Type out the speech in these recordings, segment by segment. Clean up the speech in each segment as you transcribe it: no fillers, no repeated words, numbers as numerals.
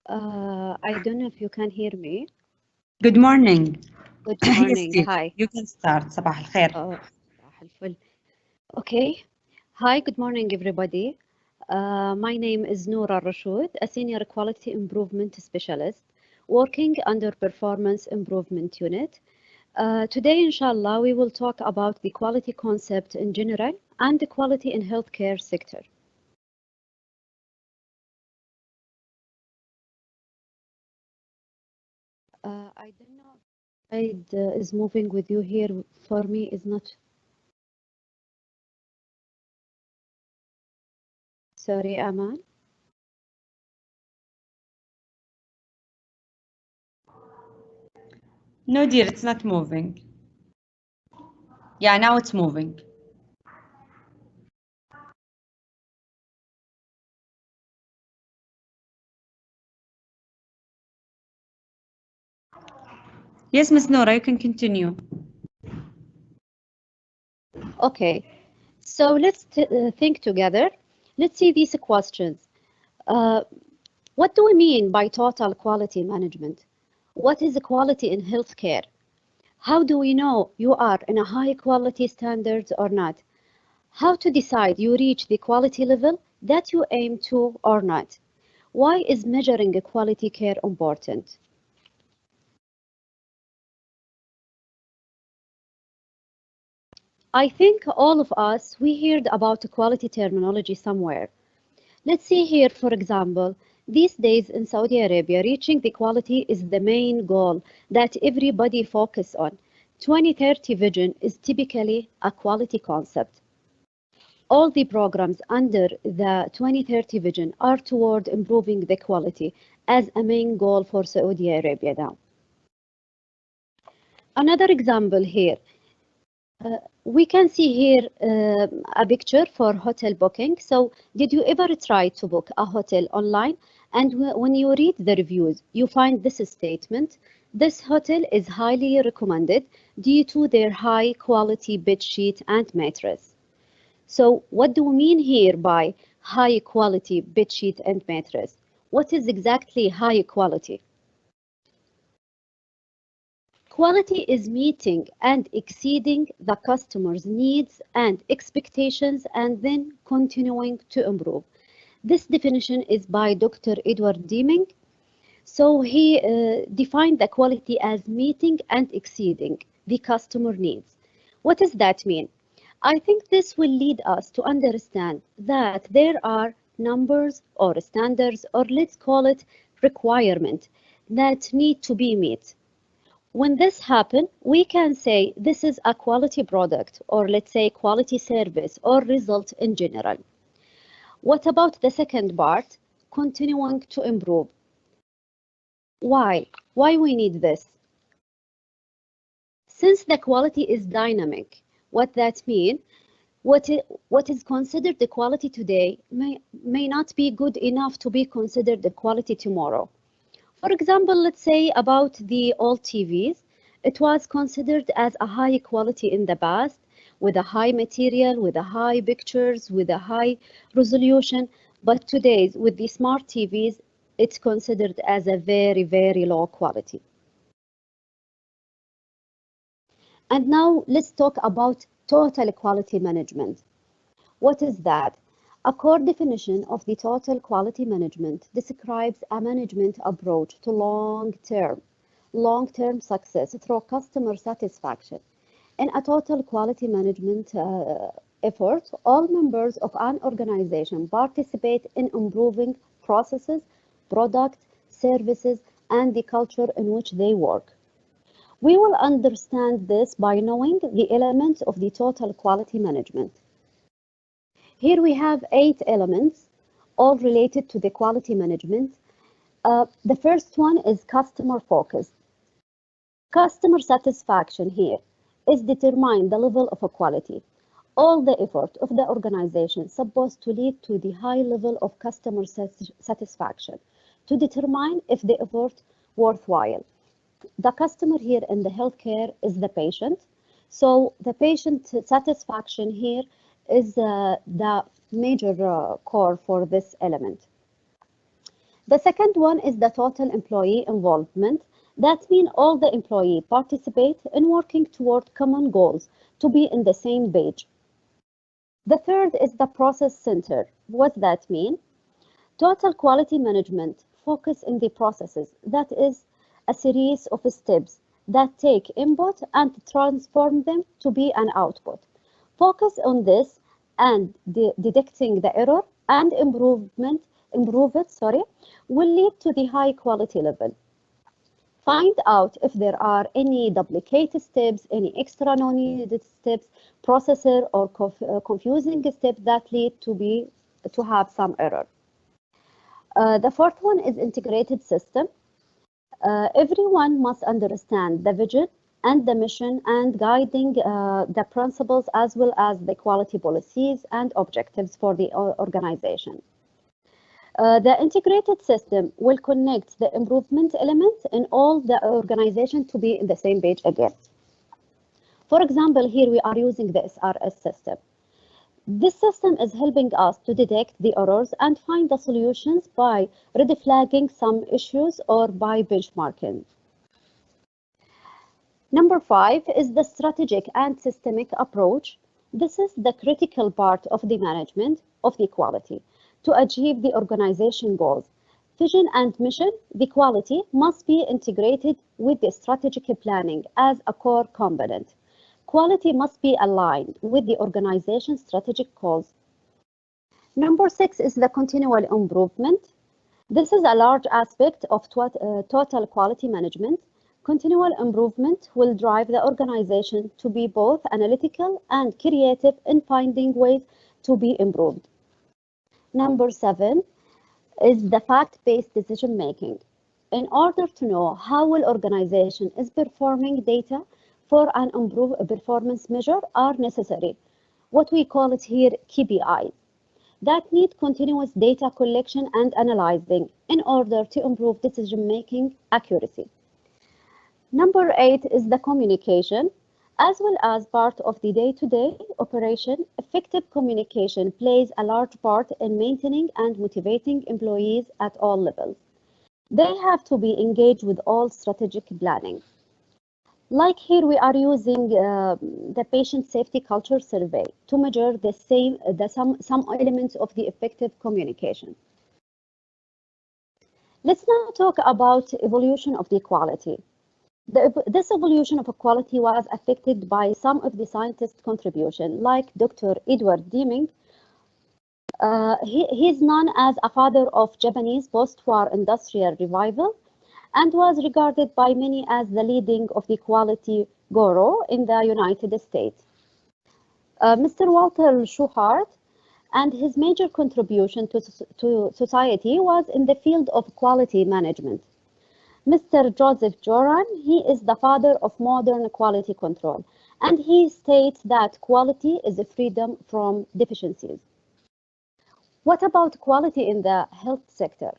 I don't know if you can hear me. Good morning. Good Yes, morning. dear. Hi. You can start. صباح الخير. صباح الفل. Okay. Hi, good morning, everybody. My name is Noura Rashid, a senior quality improvement specialist working under Performance Improvement Unit. Today, inshallah, we will talk about the quality concept in general and the quality in healthcare sector. I don't know if the slide is moving with you here. For me, is not. Sorry, Aman. No, dear, it's not moving. Yeah, now it's moving. Yes, Miss Nora, you can continue. Okay, so let's think together. Let's see these questions. Uh, what do we mean by total quality management? What is quality in healthcare? How do we know you are in a high quality standards or not? How to decide you reach the quality level that you aim to or not? Why is measuring quality care important? I think all of us, we heard about quality terminology somewhere. Let's see here, for example, these days in Saudi Arabia, reaching the quality is the main goal that everybody focus on. 2030 vision is typically a quality concept. All the programs under the 2030 vision are toward improving the quality as a main goal for Saudi Arabia now. Another example here, we can see here a picture for hotel booking. So did you ever try to book a hotel online? And when you read the reviews, you find this statement: this hotel is highly recommended due to their high quality bed sheet and mattress. So what do we mean here by high quality bed sheet and mattress? What is exactly high quality? Quality is meeting and exceeding the customer's needs and expectations and then continuing to improve. This definition is by Dr. Edward Deming. So he defined the quality as meeting and exceeding the customer needs. What does that mean? I think this will lead us to understand that there are numbers or standards, or let's call it requirements, that need to be met. When this happens, we can say this is a quality product, or let's say quality service or result in general. What about the second part? Continuing to improve. Why? Why we need this? Since the quality is dynamic, what that means, what is considered the quality today may not be good enough to be considered the quality tomorrow. For example, let's say about the old TVs, it was considered as a high quality in the past, with a high material, with a high pictures, with a high resolution. But today, with the smart TVs, it's considered as a very, very low quality. And now let's talk about total quality management. What is that? A core definition of the total quality management describes a management approach to long-term success through customer satisfaction. In a total quality management effort, all members of an organization participate in improving processes, products, services, and the culture in which they work. We will understand this by knowing the elements of the total quality management. Here we have 8 elements, all related to the quality management. The first one is customer focus. Customer satisfaction here is determine the level of a quality. All the effort of the organization is supposed to lead to the high level of customer satisfaction to determine if the effort worthwhile. The customer here in the healthcare is the patient. So the patient satisfaction here is the major core for this element. The second one is the total employee involvement. That means all the employees participate in working toward common goals to be in the same page. The third is the process center. What does that mean? Total quality management focus in the processes. That is a series of steps that take input and transform them to be an output. Focus on this and detecting the error and improve it, will lead to the high quality level. Find out if there are any duplicated steps, any extra non-needed steps, processor or confusing steps that lead to have some error. The fourth one is integrated system. Everyone must understand the vision and the mission and guiding the principles as well as the quality policies and objectives for the organization. The integrated system will connect the improvement elements in all the organization to be in the same page again. For example, here we are using the SRS system. This system is helping us to detect the errors and find the solutions by red flagging some issues or by benchmarking. Number 5 is the strategic and systemic approach. This is the critical part of the management of the quality. To achieve the organization goals, vision and mission, the quality must be integrated with the strategic planning as a core component. Quality must be aligned with the organization's strategic goals. Number 6 is the continual improvement. This is a large aspect of total quality management. Continual improvement will drive the organization to be both analytical and creative in finding ways to be improved. Number 7 is the fact-based decision making. In order to know how an organization is performing, data for an improved performance measure are necessary. What we call it here KPIs that need continuous data collection and analyzing in order to improve decision making accuracy. Number 8 is the communication. As well as part of the day-to-day operation, effective communication plays a large part in maintaining and motivating employees at all levels. They have to be engaged with all strategic planning. Like here, we are using the patient safety culture survey to measure some elements of the effective communication. Let's now talk about evolution of the quality. This evolution of quality was affected by some of the scientists' contribution, like Dr. Edward Deming. He is known as a father of Japanese post-war industrial revival and was regarded by many as the leading of the quality guru in the United States. Mr. Walter Schuhart and his major contribution to society was in the field of quality management. Mr. Joseph Joran, he is the father of modern quality control, and he states that quality is a freedom from deficiencies. What about quality in the health sector?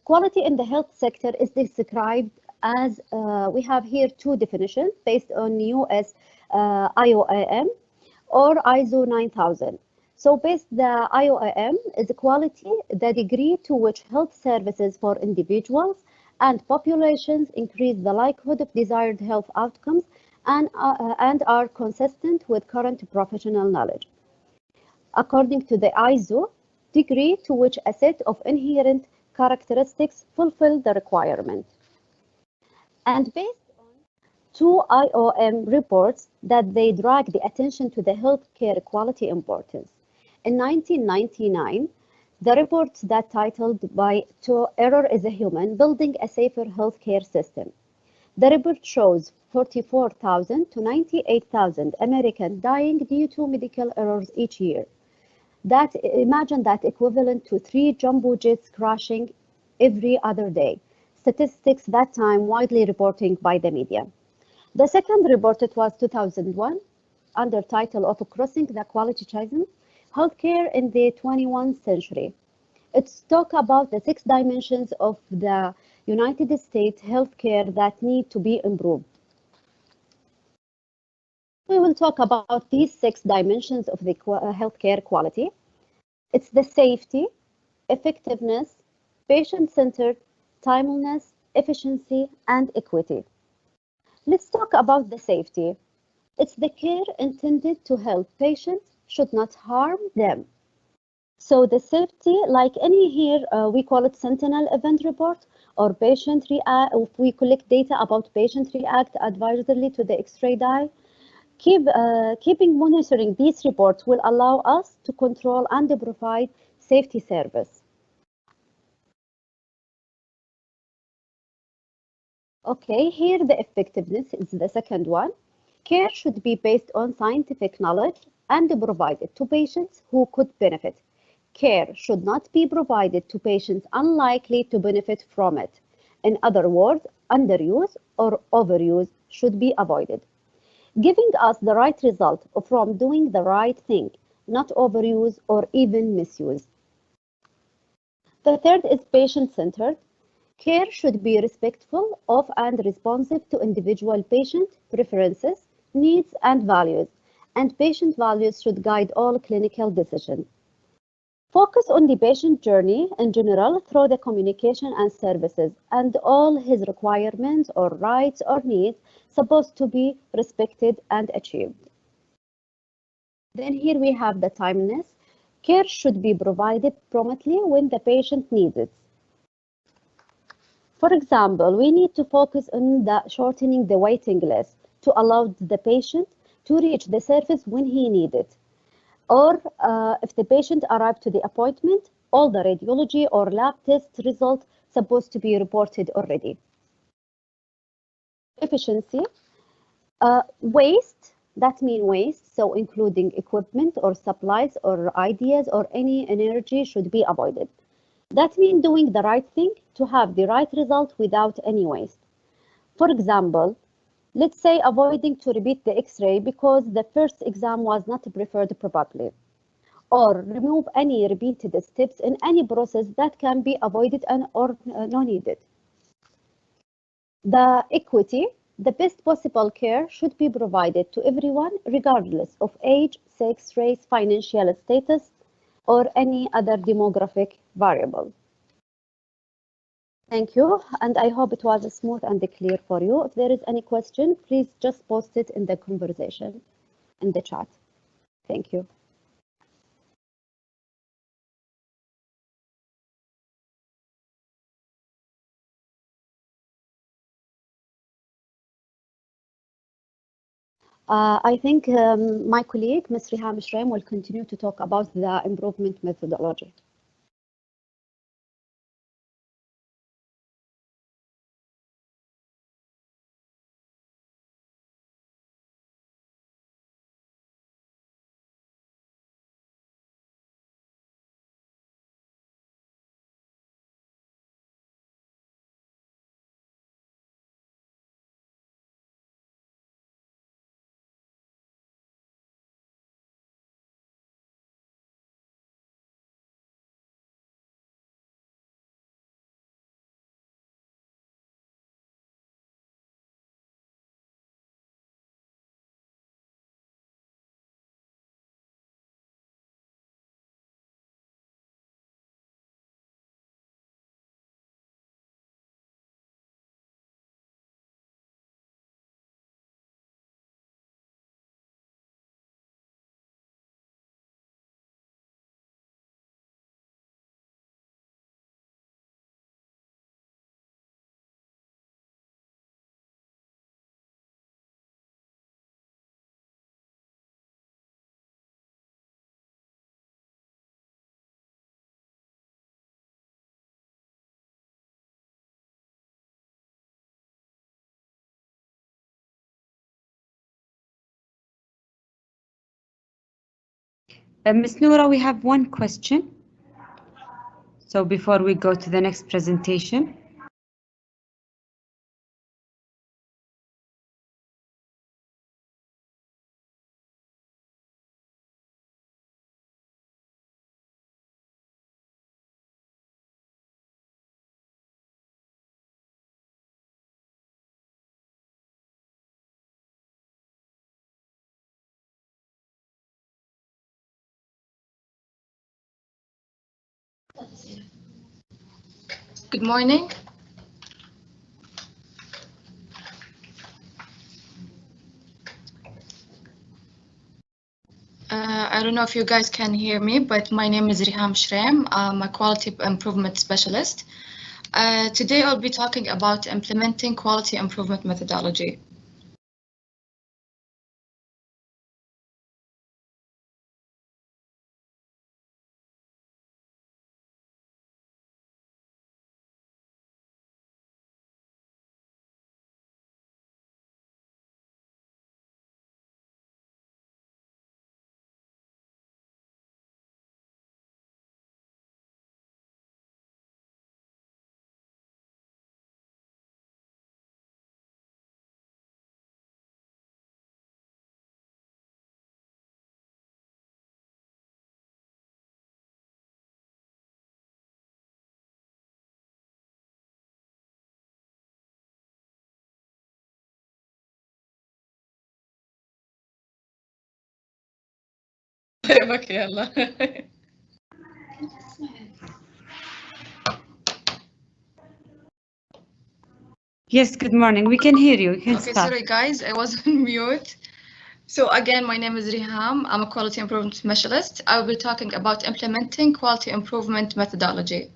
Quality in the health sector is described as, we have here two definitions based on US IOM or ISO 9000. So based the IOM is quality, the degree to which health services for individuals and populations increase the likelihood of desired health outcomes and are consistent with current professional knowledge. According to the ISO, degree to which a set of inherent characteristics fulfill the requirement. And based on two IOM reports that they drag the attention to the healthcare quality importance. In 1999, the report that titled by To Error is a Human, Building a Safer Healthcare System. The report shows 44,000 to 98,000 Americans dying due to medical errors each year. Imagine that equivalent to 3 jumbo jets crashing every other day. Statistics that time widely reporting by the media. The second report, it was 2001, under title of Crossing the Quality Chasm, Healthcare in the 21st Century. It's talk about the 6 dimensions of the United States healthcare that need to be improved. We will talk about these 6 dimensions of the healthcare quality. It's the safety, effectiveness, patient-centered, timeliness, efficiency, and equity. Let's talk about the safety. It's the care intended to help patients, should not harm them. So the safety, like any here, we call it sentinel event report or patient react. If we collect data about patient react advisory to the X-ray dye, keeping monitoring these reports will allow us to control and provide safety service. Okay, here the effectiveness is the second one. Care should be based on scientific knowledge and provided to patients who could benefit. Care should not be provided to patients unlikely to benefit from it. In other words, underuse or overuse should be avoided, giving us the right result from doing the right thing, not overuse or even misuse. The third is patient-centered. Care should be respectful of and responsive to individual patient preferences, needs, and values, and patient values should guide all clinical decisions. Focus on the patient journey in general through the communication and services, and all his requirements or rights or needs supposed to be respected and achieved. Then here we have the timeliness. Care should be provided promptly when the patient needs it. For example, we need to focus on shortening the waiting list to allow the patient to reach the service when he needs it. Or if the patient arrived to the appointment, all the radiology or lab test results supposed to be reported already. Efficiency. Waste, that means waste, so including equipment or supplies or ideas or any energy should be avoided. That means doing the right thing to have the right result without any waste. For example, let's say avoiding to repeat the X-ray because the first exam was not preferred probably, or remove any repeated steps in any process that can be avoided and or not needed. The equity, the best possible care should be provided to everyone regardless of age, sex, race, financial status, or any other demographic variable. Thank you, and I hope it was smooth and clear for you. If there is any question, please just post it in the conversation, in the chat. Thank you. I think my colleague, Ms. Riha Mishraim, will continue to talk about the improvement methodology. Ms. Noura, we have one question. So before we go to the next presentation. Good morning. I don't know if you guys can hear me, but my name is Riham Shreem. I'm a quality improvement specialist. Today I'll be talking about implementing quality improvement methodology. Okay, Allah. Yes, good morning. We can hear you. You can Okay, start. sorry guys, I was on mute. So again, my name is Riham. I'm a quality improvement specialist. I will be talking about implementing quality improvement methodology.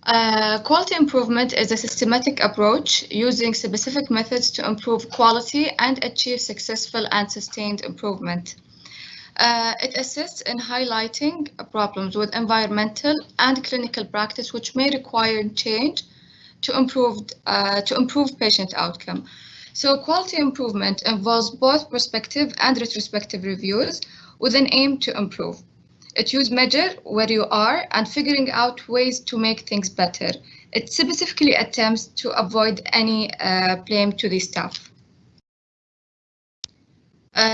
Quality improvement is a systematic approach using specific methods to improve quality and achieve successful and sustained improvement. It assists in highlighting problems with environmental and clinical practice which may require change to improve patient outcome. So quality improvement involves both prospective and retrospective reviews with an aim to improve. It uses measure where you are and figuring out ways to make things better. It specifically attempts to avoid any blame to the staff.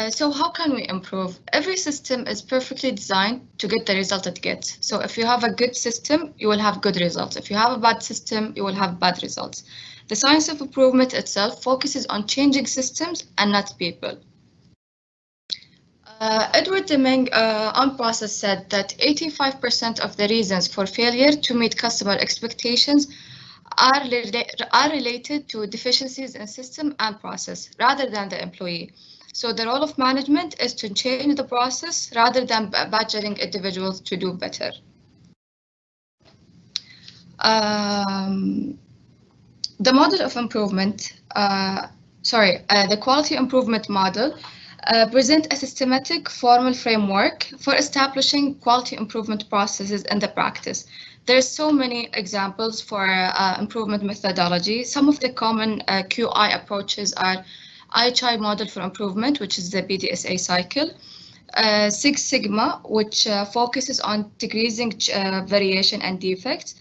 So how can we improve? Every system is perfectly designed to get the result it gets. So if you have a good system, you will have good results. If you have a bad system, you will have bad results. The science of improvement itself focuses on changing systems and not people. Edward Deming on process said that 85% of the reasons for failure to meet customer expectations are related to deficiencies in system and process rather than the employee. So the role of management is to change the process rather than badgering individuals to do better. The model of improvement, the quality improvement model present a systematic formal framework for establishing quality improvement processes in the practice. There's so many examples for improvement methodology. Some of the common QI approaches are IHI model for improvement, which is the BDSA cycle, Six Sigma, which focuses on decreasing variation and defects,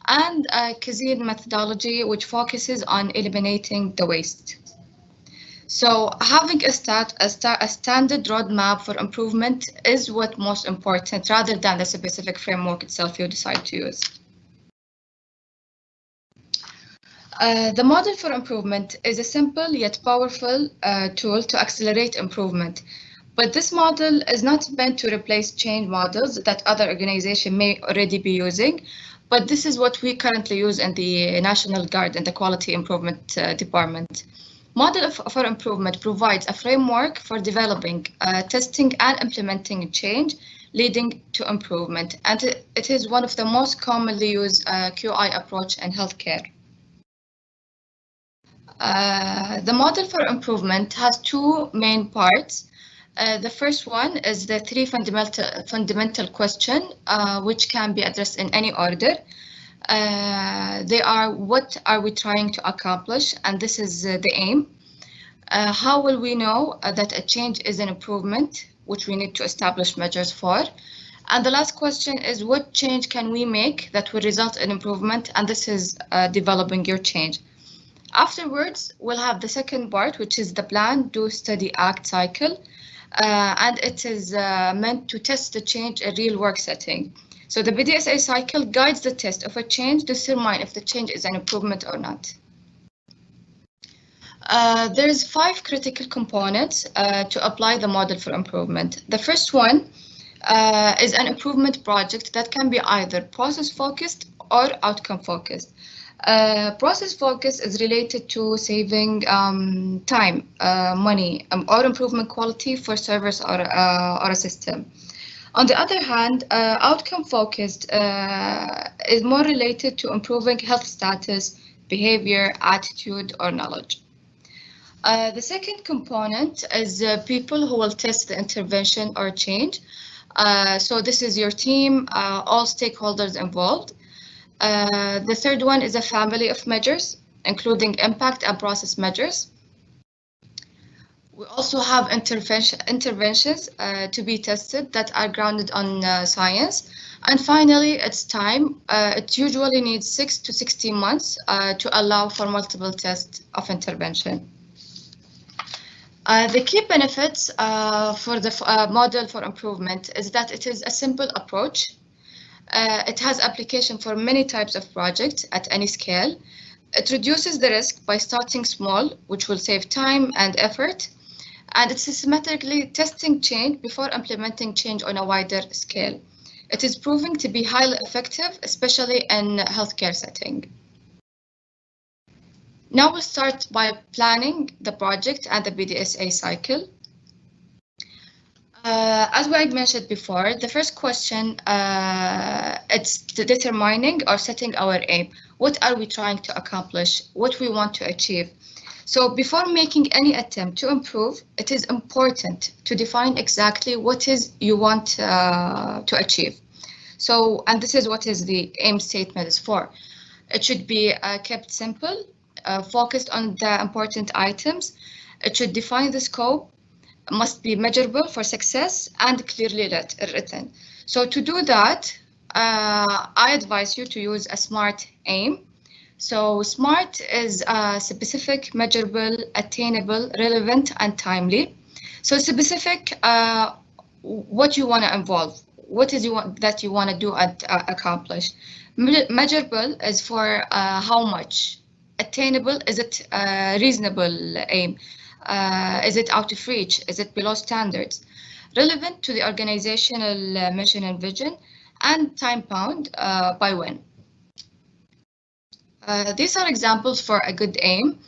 and Kazin methodology, which focuses on eliminating the waste. So having a standard roadmap for improvement is what most important rather than the specific framework itself you decide to use. The model for improvement is a simple yet powerful tool to accelerate improvement. But this model is not meant to replace change models that other organizations may already be using, but this is what we currently use in the National Guard and the Quality Improvement Department. Model for improvement provides a framework for developing, testing, and implementing change, leading to improvement. And it is one of the most commonly used QI approach in healthcare. The model for improvement has two main parts. The first one is the three fundamental question, which can be addressed in any order. They are, what are we trying to accomplish? And this is the aim. How will we know that a change is an improvement, which we need to establish measures for? And the last question is, what change can we make that will result in improvement? And this is developing your change. Afterwards, we'll have the second part, which is the plan, do, study, act cycle. And it is meant to test the change in real work setting. So the BDSA cycle guides the test of a change to determine if the change is an improvement or not. There's 5 critical components to apply the model for improvement. The first one is an improvement project that can be either process-focused or outcome focused. Process focus is related to saving time, money, or improvement quality for servers or a system. On the other hand, outcome focused is more related to improving health status, behavior, attitude, or knowledge. The second component is people who will test the intervention or change. So this is your team, all stakeholders involved. The third one is a family of measures, including impact and process measures. We also have interventions to be tested that are grounded on science. And finally, it's time. It usually needs 6 to 16 months to allow for multiple tests of intervention. The key benefits for the model for improvement is that it is a simple approach. It has application for many types of projects at any scale. It reduces the risk by starting small, which will save time and effort. And it's systematically testing change before implementing change on a wider scale. It is proving to be highly effective, especially in healthcare setting. Now we'll start by planning the project and the BDSA cycle. As we had mentioned before, the first question, it's determining or setting our aim. What are we trying to accomplish? What we want to achieve? So before making any attempt to improve, it is important to define exactly what is you want to achieve. So, and this is what is the aim statement is for. It should be kept simple, focused on the important items. It should define the scope, must be measurable for success, and clearly written. So to do that, I advise you to use a SMART aim. So SMART is specific, measurable, attainable, relevant, and timely. So specific, what you want to involve, what is that you want to do and accomplish. Measurable is for how much. Attainable, is it a reasonable aim? Is it out of reach? Is it below standards? Relevant to the organizational mission and vision, and time bound by when. These are examples for a good aim.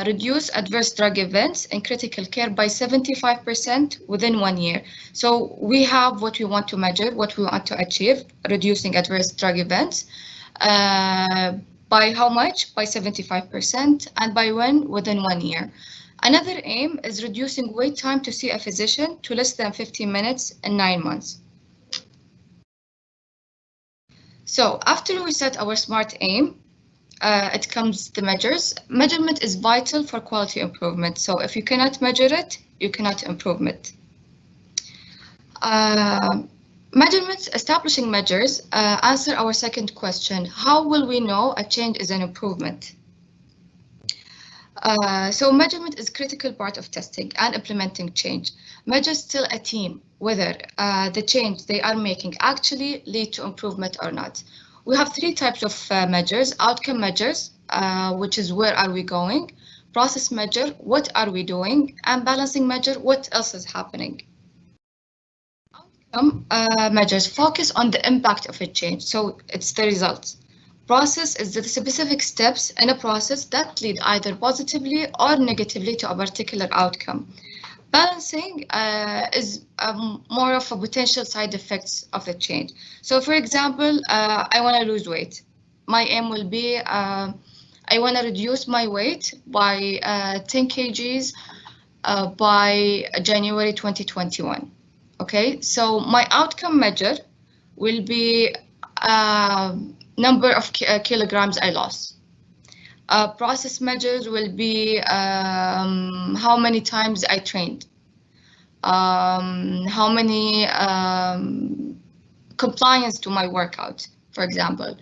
Reduce adverse drug events in critical care by 75% within 1 year. So we have what we want to measure, what we want to achieve, reducing adverse drug events. By how much? By 75%, and by when? Within 1 year. Another aim is reducing wait time to see a physician to less than 15 minutes in 9 months. So after we set our SMART aim, it comes the measures. Measurement is vital for quality improvement. So if you cannot measure it, you cannot improve it. Measurements, establishing measures, answer our second question. How will we know a change is an improvement? So measurement is a critical part of testing and implementing change. Measures tell a team whether the change they are making actually lead to improvement or not. We have 3 types of measures: outcome measures, which is where are we going, process measure, what are we doing, and balancing measure, what else is happening. Outcome measures focus on the impact of a change, so it's the results. Process is the specific steps in a process that lead either positively or negatively to a particular outcome. Balancing is more of a potential side effects of the change. So for example, I want to lose weight. My aim will be, I want to reduce my weight by 10 kgs by January 2021. Okay, so my outcome measure will be number of kilograms I lost. Process measures will be how many times I trained, how many compliance to my workout, for example,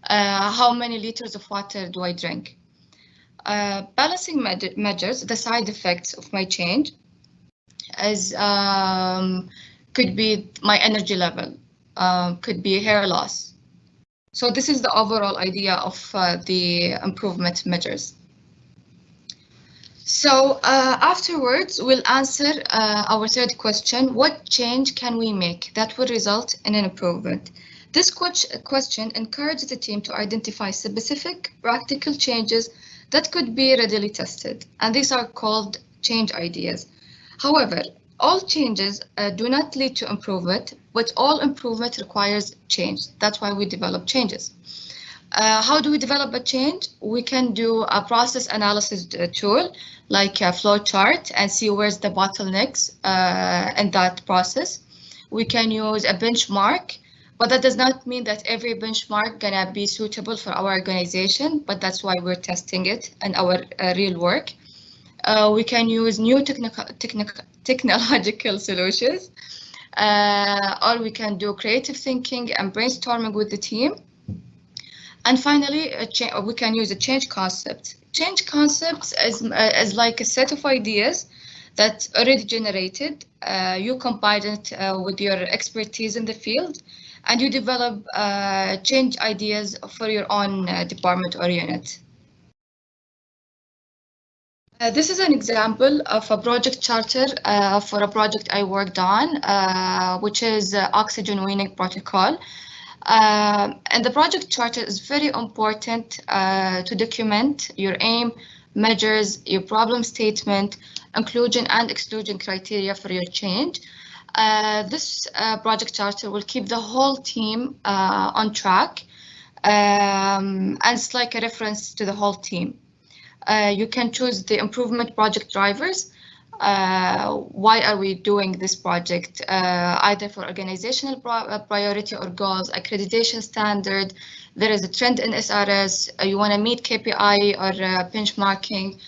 how many liters of water do I drink. Balancing measures, the side effects of my change, as could be my energy level, could be hair loss. So this is the overall idea of the improvement measures. So afterwards, we'll answer our third question: what change can we make that will result in an improvement? This question encourages the team to identify specific practical changes that could be readily tested, and these are called change ideas. However, all changes do not lead to improvement, but all improvement requires change. That's why we develop changes. How do we develop a change? We can do a process analysis tool like a FLOWCHART and see where's the bottlenecks in that process. We can use a benchmark, but that does not mean that every benchmark gonna be suitable for our organization, but that's why we're testing it in our real work. We can use new technological solutions, or we can do creative thinking and brainstorming with the team. And finally, we can use a change concept. Change concepts is like a set of ideas that's already generated. You combine it with your expertise in the field, and you develop change ideas for your own department or unit. This is an example of a project charter for a project I worked on, which is oxygen weaning protocol. And the project charter is very important to document your aim, measures, your problem statement, inclusion and exclusion criteria for your change. This project charter will keep the whole team on track, and it's like a reference to the whole team. You can choose the improvement project drivers. Why are we doing this project? Either for organizational priority or goals, accreditation standard, there is a trend in SRS, you want to meet KPI or benchmarking,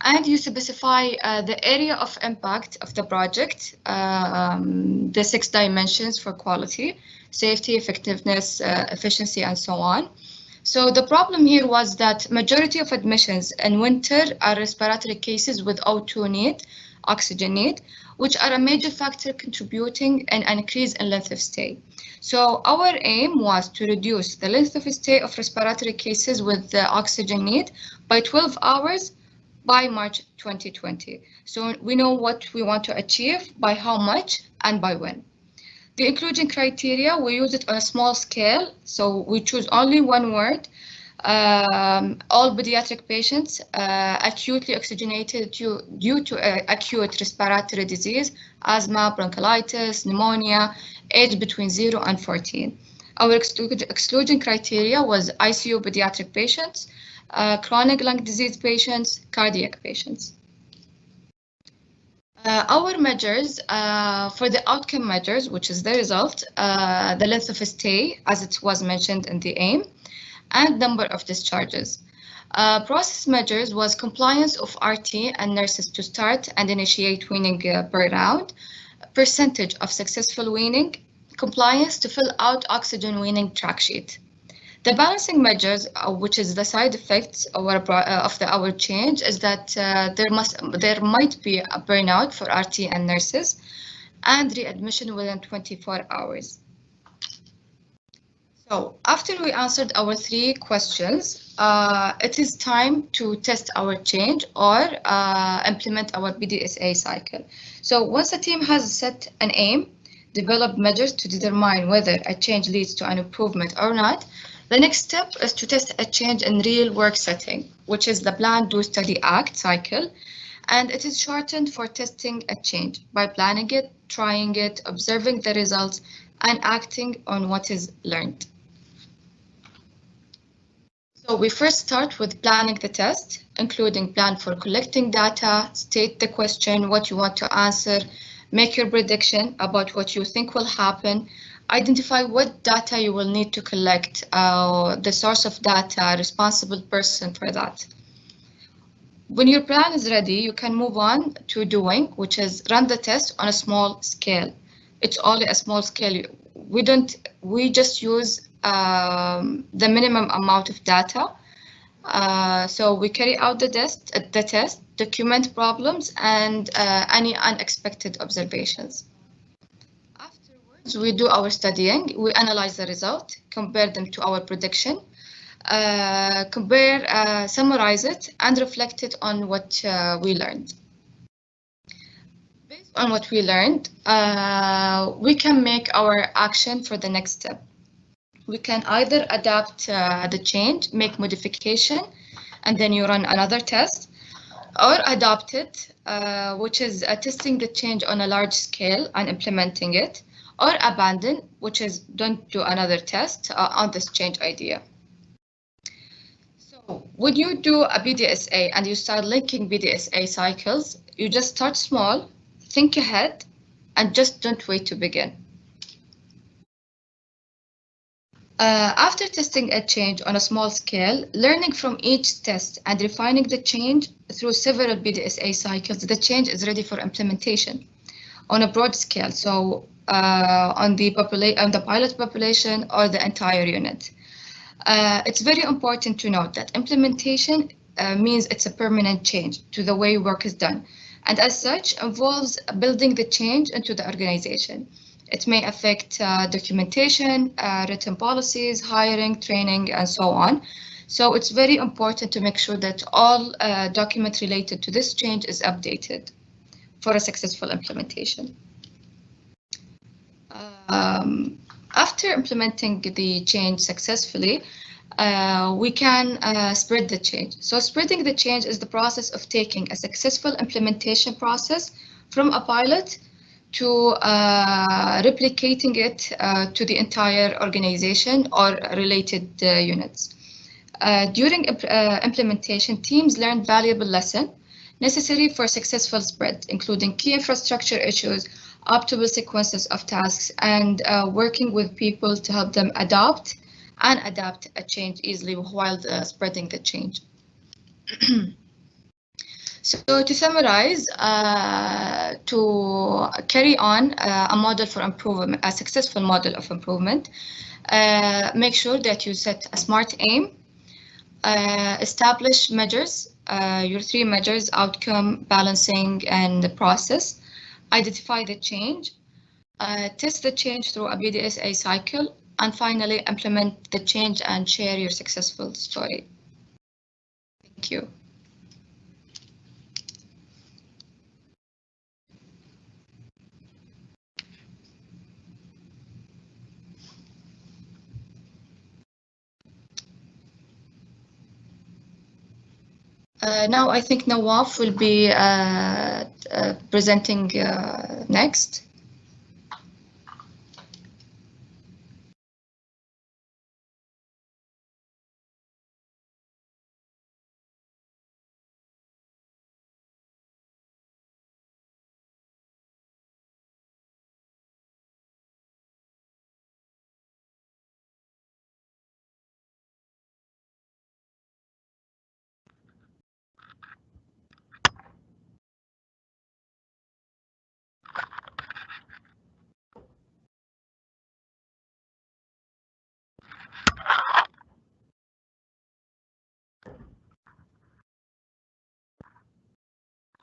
and you specify the area of impact of the project, the 6 dimensions for quality, safety, effectiveness, efficiency, and so on. So the problem here was that majority of admissions in winter are respiratory cases with O2 need, oxygen need, which are a major factor contributing in an increase in length of stay. So our aim was to reduce the length of stay of respiratory cases with the oxygen need by 12 hours by March 2020. So we know what we want to achieve, by how much, and by when. The inclusion criteria, we use it on a small scale, so we choose only one word. All pediatric patients acutely oxygenated due to acute respiratory disease, asthma, bronchiolitis, pneumonia, age between 0 and 14. Our exclusion criteria was ICU pediatric patients, chronic lung disease patients, cardiac patients. Our measures for the outcome measures, which is the result, the length of stay, as it was mentioned in the aim, and number of discharges. Process measures was compliance of RT and nurses to start and initiate weaning per round, percentage of successful weaning, compliance to fill out oxygen weaning track sheet. The balancing measures, which is the side effects of our change, is that there might be a burnout for RT and nurses, and readmission within 24 hours. So after we answered our 3 questions, it is time to test our change or implement our BDSA cycle. So once a team has set an aim, developed measures to determine whether a change leads to an improvement or not, the next step is to test a change in real work setting, which is the Plan, Do, Study, Act cycle. And it is shortened for testing a change by planning it, trying it, observing the results, and acting on what is learned. So we first start with planning the test, including plan for collecting data, state the question, what you want to answer, make your prediction about what you think will happen, identify what data you will need to collect, the source of data, responsible person for that. When your plan is ready, you can move on to doing, which is run the test on a small scale. It's only a small scale. We just use the minimum amount of data. So we carry out the test, document problems and any unexpected observations. Afterwards, we do our studying. We analyze the result, compare them to our prediction, summarize it, and reflect it on what we learned. Based on what we learned, we can make our action for the next step. we can either adapt the change, make modification, and then you run another test, or adopt it, which is testing the change on a large scale and implementing it, or abandon, which is don't do another test on this change idea. So when you do a BDSA and you start linking BDSA cycles, you just start small, think ahead, and just don't wait to begin. After testing a change on a small scale, learning from each test and refining the change through several BDSA cycles, the change is ready for implementation on a broad scale. So on the pilot population or the entire unit. It's very important to note that implementation means it's a permanent change to the way work is done, and as such involves building the change into the organization. It may affect documentation, written policies, hiring, training, and so on. So it's very important to make sure that all documents related to this change is updated for a successful implementation. After implementing the change successfully, we can spread the change. So spreading the change is the process of taking a successful implementation process from a pilot to replicating it to the entire organization or related units. During implementation, teams learn valuable lessons necessary for successful spread, including key infrastructure issues, optimal sequences of tasks, and working with people to help them adapt a change easily while spreading the change. So to summarize, to carry on a model for improvement, a successful model of improvement, make sure that you set a smart aim, establish measures, your 3 measures: outcome, balancing, and the process. Identify the change, test the change through a BDSA cycle, and finally implement the change and share your successful story. Thank you. Now I think Nawaf will be presenting next.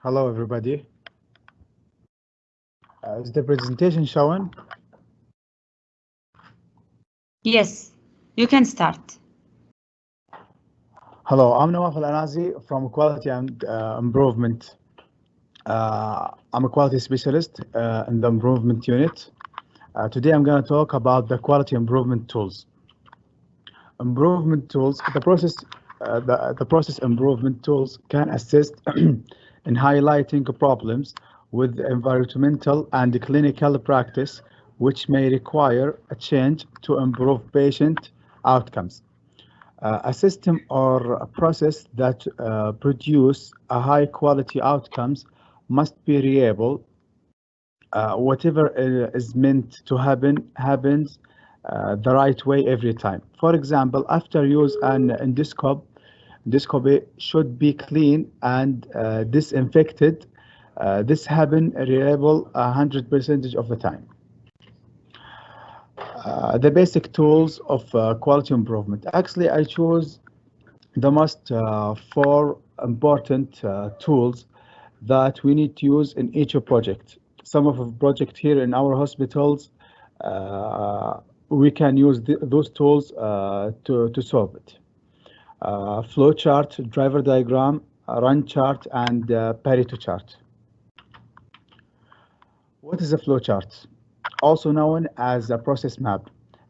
Hello, everybody. Is the presentation showing? Yes, you can start. Hello, I'm Nawaf Al-Anazi from Quality and Improvement. I'm a quality specialist in the improvement unit. Today I'm going to talk about the quality improvement tools. Improvement tools, the process improvement tools can assist in highlighting problems with environmental and clinical practice, which may require a change to improve patient outcomes. A system or a process that produce a high quality outcomes must be reliable. Whatever is meant to happen happens the right way every time. For example, after use an endoscopy should be clean and disinfected. This happen reliable 100% of the time. The basic tools of quality improvement. Actually, I chose the most 4 important tools that we need to use in each project. Some of the project here in our hospitals, we can use those tools to solve it. FLOWCHART, driver diagram, run chart, and Pareto chart. What is a FLOWCHART? Also known as a process map.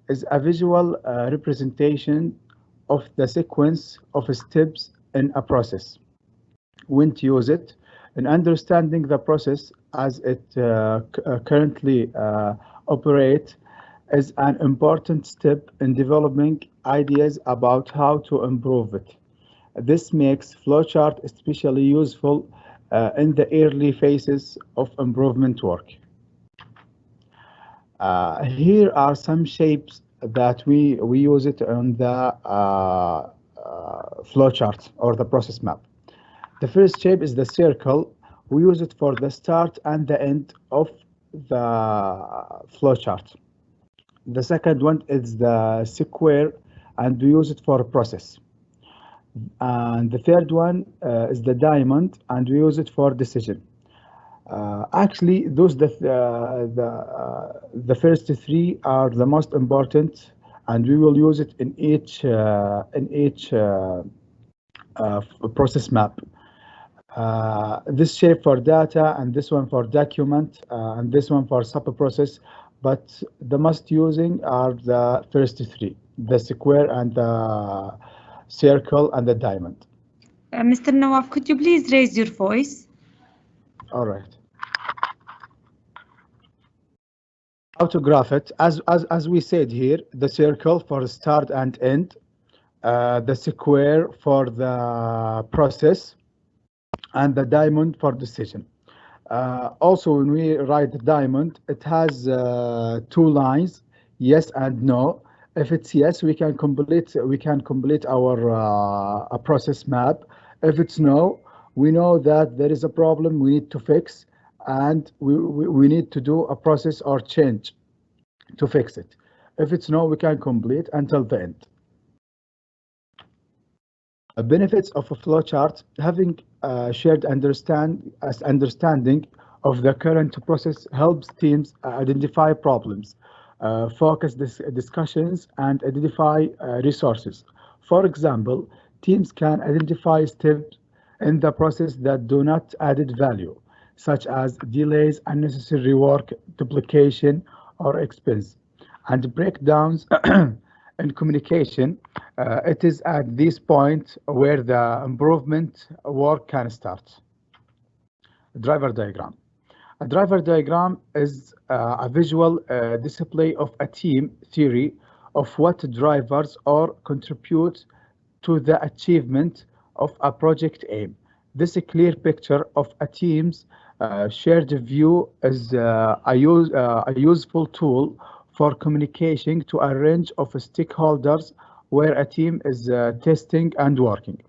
is a visual representation of the sequence of steps in a process. When to use it, in understanding the process as it currently operates is an important step in developing ideas about how to improve it. This makes flowchart especially useful in the early phases of improvement work. Here are some shapes that we use it on the flowchart or the process map. The first shape is the circle. We use it for the start and the end of the flowchart. The second one is the square, and we use it for process. And the third one is the diamond, and we use it for decision. Actually, the first three are the most important, and we will use it in each process map. This shape for data, and this one for document, and this one for sub-process, but the most using are the first three, the square and the circle and the diamond. Mr. Nawaf, could you please raise your voice? All right. How to graph it? As we said here, the circle for start and end, the square for the process, and the diamond for decision. Also, when we write the diamond, it has two lines, yes and no. If it's yes, we can complete our process map. If it's no, we know that there is a problem we need to fix, and we need to do a process or change to fix it. If it's no, we can complete until the end. Benefits of a flowchart: having shared understanding of the current process helps teams identify problems, focus discussions, and identify resources. For example, teams can identify steps in the process that do not add value, such as delays, unnecessary work, duplication, or expense, and breakdowns in communication. It is at this point where the improvement work can start. Driver diagram. A driver diagram is a visual display of a team theory of what drivers or contribute to the achievement of a project aim. This clear picture of a team's shared view is a useful tool for communicating to a range of stakeholders where a team is testing and working.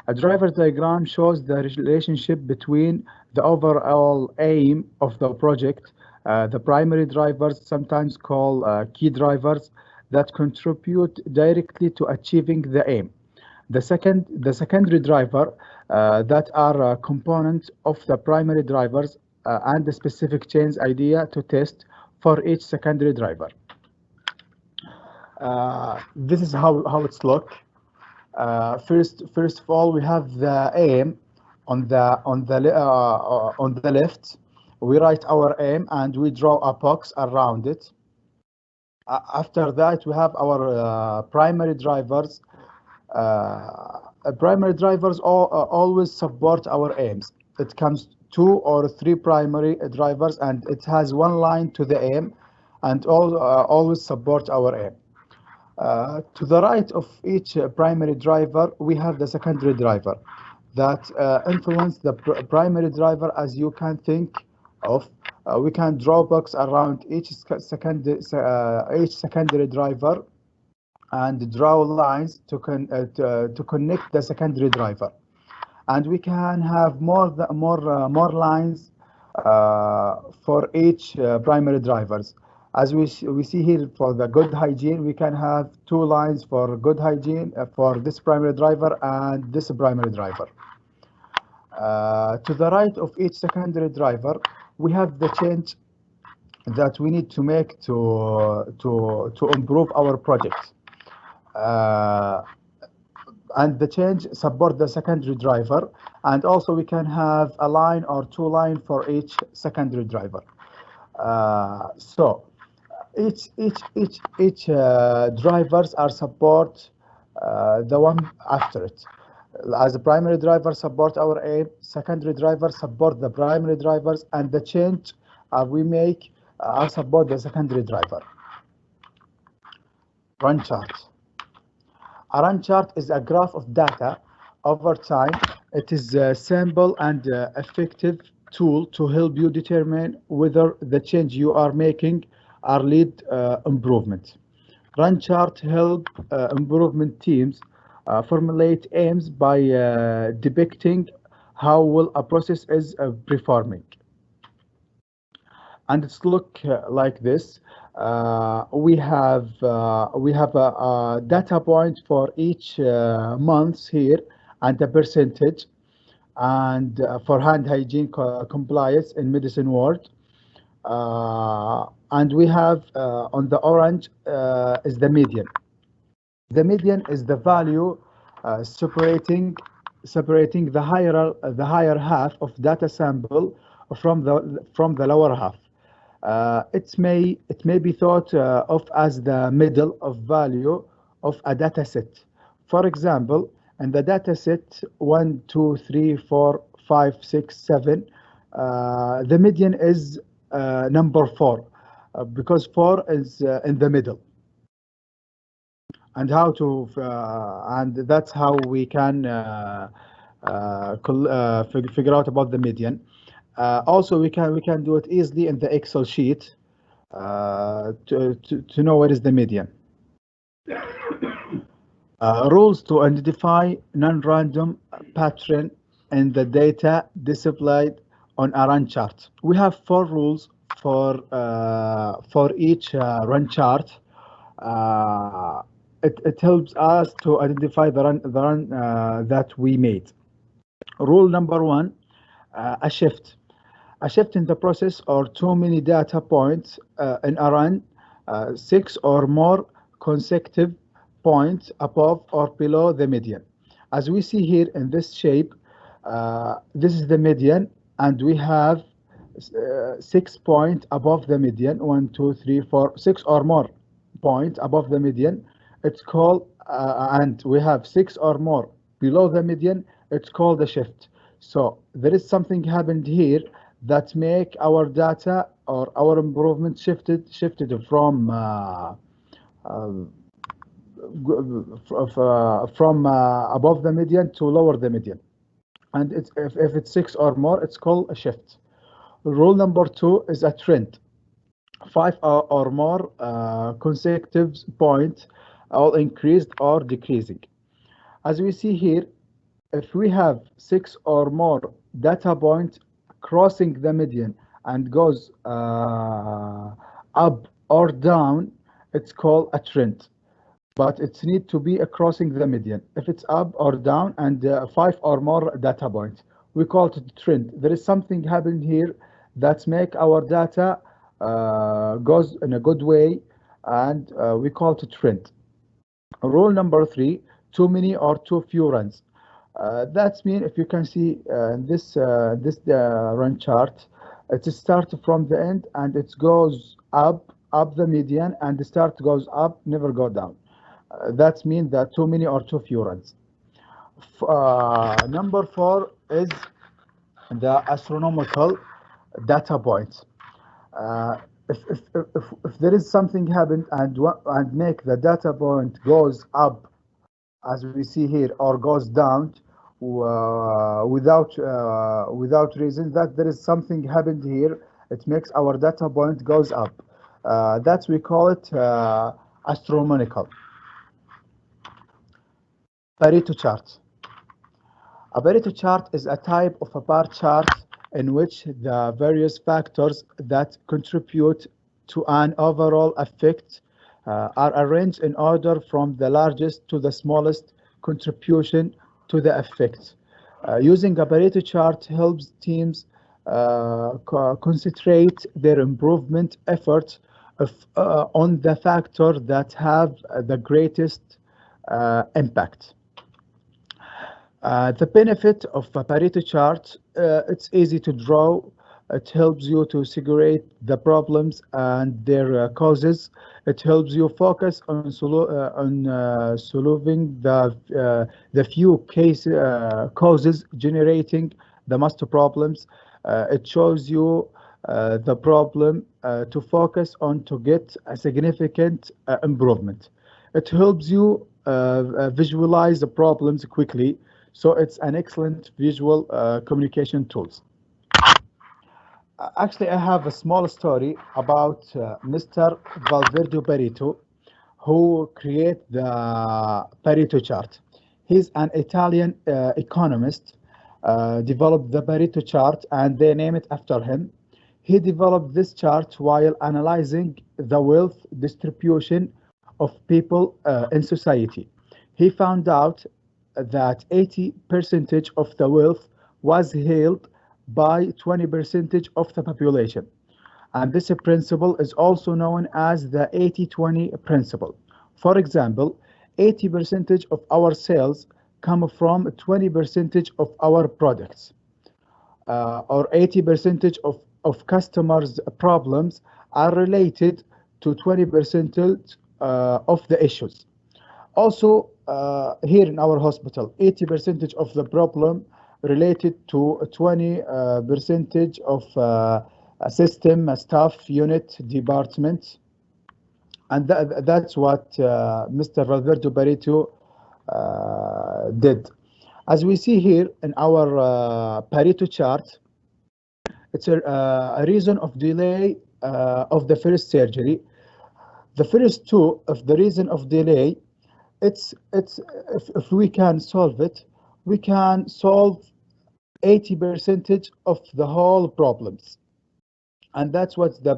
A driver diagram shows the relationship between the overall aim of the project, the primary drivers, sometimes called key drivers, that contribute directly to achieving the aim. The secondary driver that are components of the primary drivers and the specific change idea to test for each secondary driver. This is how it's look. First of all, we have the aim on the left. We write our aim and we draw a box around it. After that, we have our primary drivers. Primary drivers always support our aims. It comes 2 or 3 primary drivers, and it has one line to the aim, and always support our aim. To the right of each primary driver, we have the secondary driver that influence the primary driver, as you can think of. We can draw box around each secondary driver and draw lines to connect the secondary driver, and we can have more lines for each primary drivers. As we see here for the good hygiene, we can have 2 lines for good hygiene for this primary driver and this primary driver. To the right of each secondary driver, we have the change that we need to make to improve our project. And the change support the secondary driver, and also we can have a line or 2 lines for each secondary driver. So Each drivers are support the one after it. As a primary driver support our aim, secondary drivers support the primary drivers, and the change we make are support the secondary driver. Run chart. A run chart is a graph of data over time. It is a simple and effective tool to help you determine whether the change you are making are lead improvement. Run chart help improvement teams formulate aims by depicting how well a process is performing. And it's look like this. We have a data point for each month here and a percentage, and for hand hygiene compliance in medicine world. And we have on the orange is the median. The median is the value separating the higher half of data sample from the lower half. It may be thought of as the middle of value of a data set. For example, in the data set 1, 2, 3, 4, 5, 6, 7, the median is number 4 because 4 is in the middle. And how to and that's how we can figure out about the median. Also, we can do it easily in the Excel sheet to know what is the median. Rules to identify non-random pattern in the data displayed on a run chart. We have 4 rules for each run chart. It helps us to identify the run that we made. Rule number 1, a shift. A shift in the process or too many data points in a run, 6 or more consecutive points above or below the median. As we see here in this shape, this is the median, and we have 6 points above the median, 1, 2, 3, 4, 6 or more points above the median. It's called, and we have 6 or more below the median. It's called a shift. So there is something happened here that make our data or our improvement shifted from above the median to lower the median. And if it's 6 or more, it's called a shift. Rule number 2 is a trend. 5 or more consecutive points, all increased or decreasing. As we see here, if we have 6 or more data points crossing the median and goes up or down, it's called a trend. But it needs to be crossing the median. If it's up or down and 5 or more data points, we call it a trend. There is something happened here that make our data goes in a good way, and we call it a trend. Rule number 3, too many or too few runs. That means if you can see this run chart, it starts from the end and it goes up the median, and the start goes up, never go down. That means that too many or too few runs. Number 4 is the astronomical data points. If there is something happened and make the data point goes up, as we see here, or goes down without reason, that there is something happened here, it makes our data point goes up. That we call it astronomical. Pareto chart. A Pareto chart is a type of a bar chart in which the various factors that contribute to an overall effect are arranged in order from the largest to the smallest contribution to the effect. Using a Pareto chart helps teams concentrate their improvement efforts on the factors that have the greatest impact. The benefit of a Pareto chart, it's easy to draw. It helps you to segregate the problems and their causes. It helps you focus on solving the few causes generating the most problems. It shows you the problem to focus on to get a significant improvement. It helps you visualize the problems quickly, so it's an excellent visual communication tools. Actually, I have a small story about Mr. Valverde Pareto, who created the Pareto Chart. He's an Italian economist, developed the Pareto Chart, and they name it after him. He developed this chart while analyzing the wealth distribution of people in society. He found out that 80% of the wealth was held by 20% of the population. And this principle is also known as the 80-20 principle. For example, 80% of our sales come from 20% of our products, or 80% of customers' problems are related to 20% of the issues. Also, here in our hospital, 80% of the problem related to 20% of system, staff, unit, department. And that's what Mr. Valverde Pareto did. As we see here in our Pareto chart, it's a reason of delay of the first surgery. The first two of the reason of delay, it's if we can solve it, we can solve 80% of the whole problems, and that's what the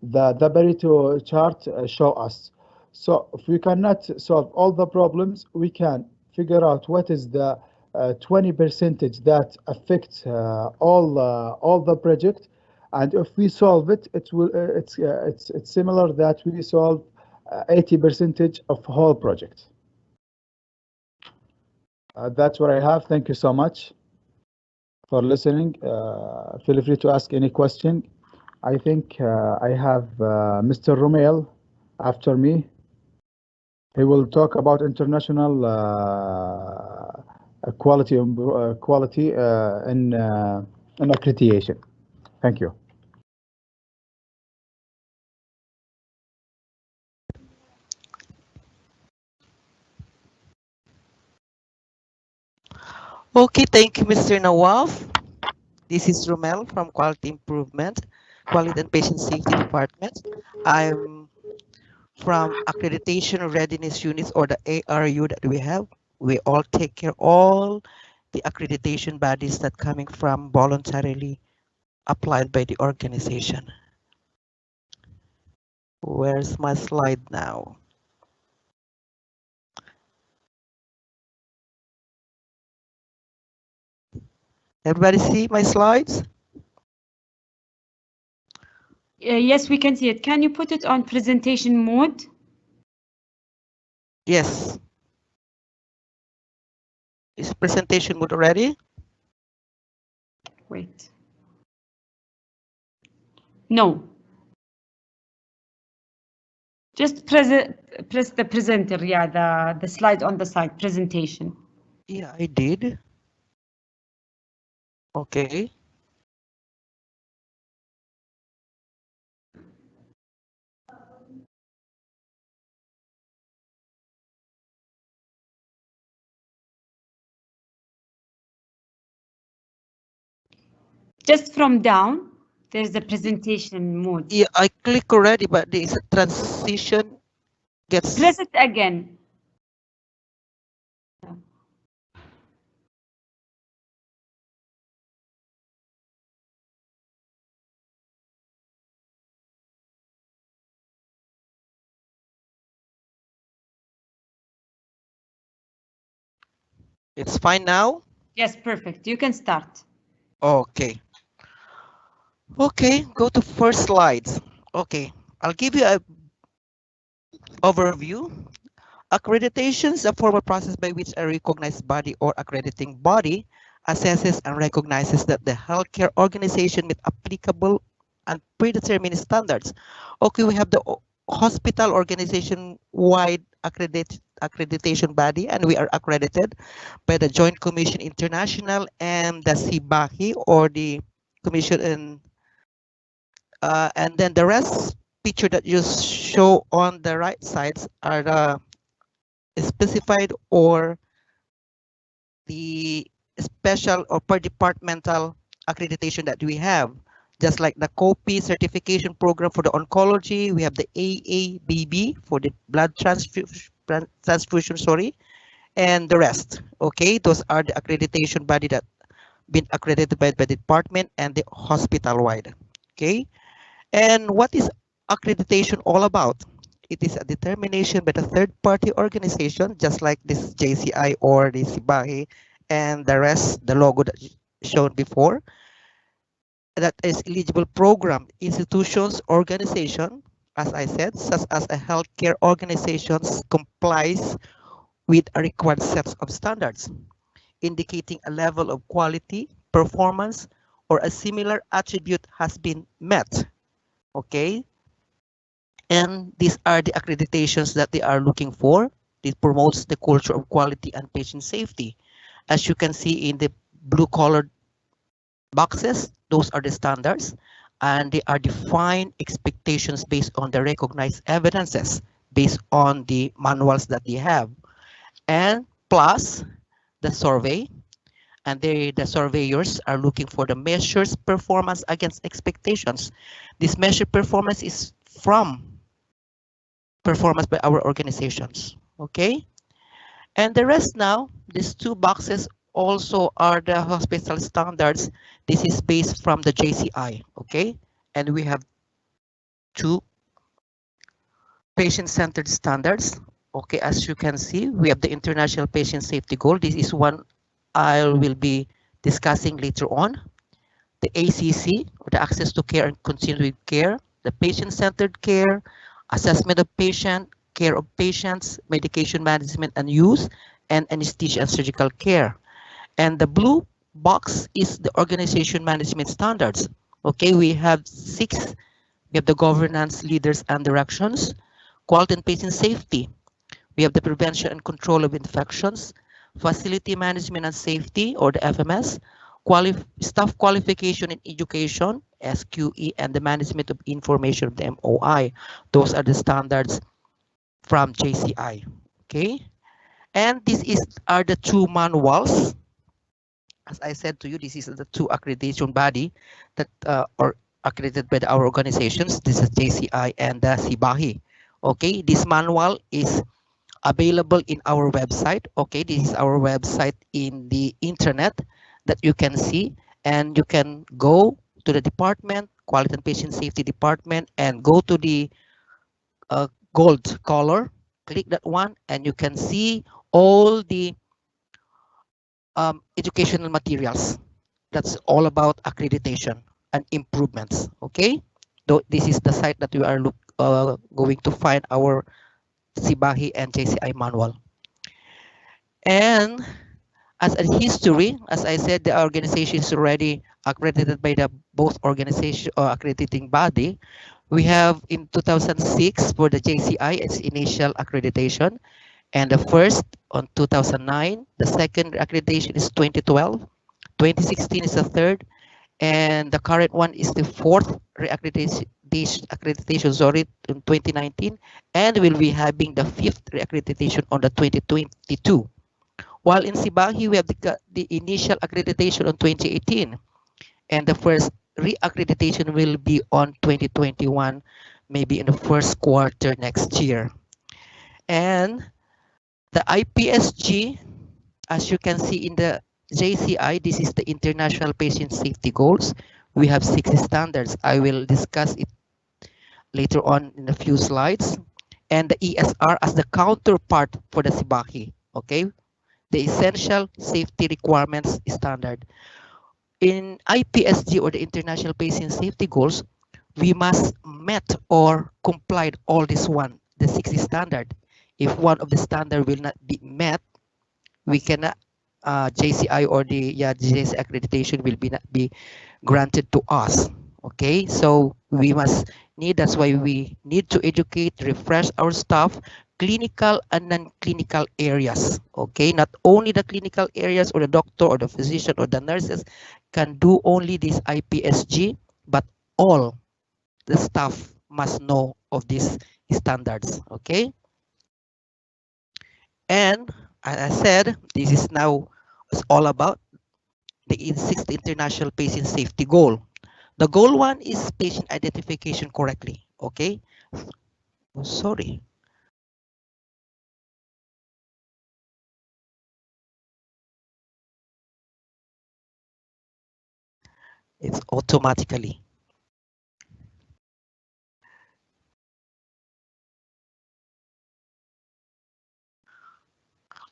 Pareto chart show us. So if we cannot solve all the problems, we can figure out what is the 20% that affects all the project, and if we solve it, it will it's similar that we solve 80% of whole project. That's what I have. Thank you so much for listening. Feel free to ask any question. I think I have Mr. Romel after me. He will talk about international quality in accreditation. Thank you. Okay, thank you, Mr. Nawaf. This is Romel from Quality Improvement, Quality and Patient Safety Department. I'm from Accreditation Readiness Units, or the ARU that we have. We all take care of all the accreditation bodies that coming from voluntarily applied by the organization. Where's my slide now? Everybody see my slides? Yes, we can see it. Can you put it on presentation mode? Yes. Is presentation mode already? Wait. No. Just press the presenter, yeah, the slide on the side, presentation. Yeah, I did. Okay. Just from down, there's the presentation mode. Yeah, I click already, but the transition gets... Press it again. It's fine now? Yes, perfect. You can start. Okay. Okay, go to first slides. Okay, I'll give you a overview. Accreditation is a formal process by which a recognized body or accrediting body assesses and recognizes that the healthcare organization meet applicable and predetermined standards. Okay, we have the hospital organization-wide accreditation body, and we are accredited by the Joint Commission International and the CBAHI, or the Commission in, and then the rest picture that you show on the right sides are the specified or the special or per departmental accreditation that we have. Just like the COPI certification program for the oncology, we have the AABB for the blood transfusion, sorry, and the rest. Okay, those are the accreditation body that been accredited by the department and the hospital wide. Okay, and what is accreditation all about? It is a determination by the third party organization, just like this JCI or the SIBAHI and the rest, the logo that shown before, that is eligible program, institutions, organization, as I said, such as a healthcare organizations complies with a required sets of standards, indicating a level of quality, performance, or a similar attribute has been met. Okay, and these are the accreditations that they are looking for. It promotes the culture of quality and patient safety. As you can see in the blue colored boxes, those are the standards, and they are defined expectations based on the recognized evidences, based on the manuals that they have, and plus the survey. And the surveyors are looking for the measures performance against expectations. This measure performance is from performance by our organizations. Okay, and the rest now, these two boxes also are the hospital standards. This is based from the JCI. Okay, and we have two patient-centered standards. Okay, as you can see, we have the international patient safety goal. This is one I will be discussing later on. The ACC, or the access to care and continuing care, the patient-centered care, assessment of patient, care of patients, medication management and use, and anesthesia and surgical care. And the blue box is the organization management standards. Okay, we have 6. We have the governance, leaders, and directions, quality and patient safety. We have the prevention and control of infections, facility management and safety, or the FMS, staff qualification and education, SQE, and the management of information of the MOI. Those are the standards from JCI. Okay, and are the two manuals. As I said to you, this is the two accreditation body that are accredited by our organizations. This is JCI and the SIBAHI. Okay, this manual is available in our website. Okay, this is our website in the internet that you can see, and you can go to the department, quality and patient safety department, and go to the gold color, click that one, and you can see all the educational materials. That's all about accreditation and improvements. Okay, this is the site that we are going to find our SIBAHI and JCI manual. And as a history, as I said, the organization is already accredited by the both organization or accrediting body. We have in 2006 for the JCI, its initial accreditation, and the first on 2009. The second accreditation is 2012. 2016 is the third, and the current one is the fourth accreditation, sorry, in 2019, and we'll be having the fifth reaccreditation on the 2022. While in SIBAHI, we have the initial accreditation on 2018, and the first reaccreditation will be on 2021, maybe in the first quarter next year. And the IPSG, as you can see in the JCI, this is the International Patient Safety Goals. We have 6 standards. I will discuss it later on in a few slides. And the ESR as the counterpart for the SIBAHI. Okay, the Essential Safety Requirements Standard. In IPSG, or the International Patient Safety Goals, we must met or complied all this one, the 60 standard. If one of the standard will not be met, we cannot JCI or the JCI accreditation will be granted to us. Okay, so we must need, that's why we need to educate, refresh our staff, clinical and non-clinical areas. Okay, not only the clinical areas or the doctor or the physician or the nurses can do only this IPSG, but all the staff must know of these standards. Okay, and as I said, this is now it's all about the sixth international patient safety goal. The goal one is patient identification correctly. Okay. Oh, sorry. It's automatically.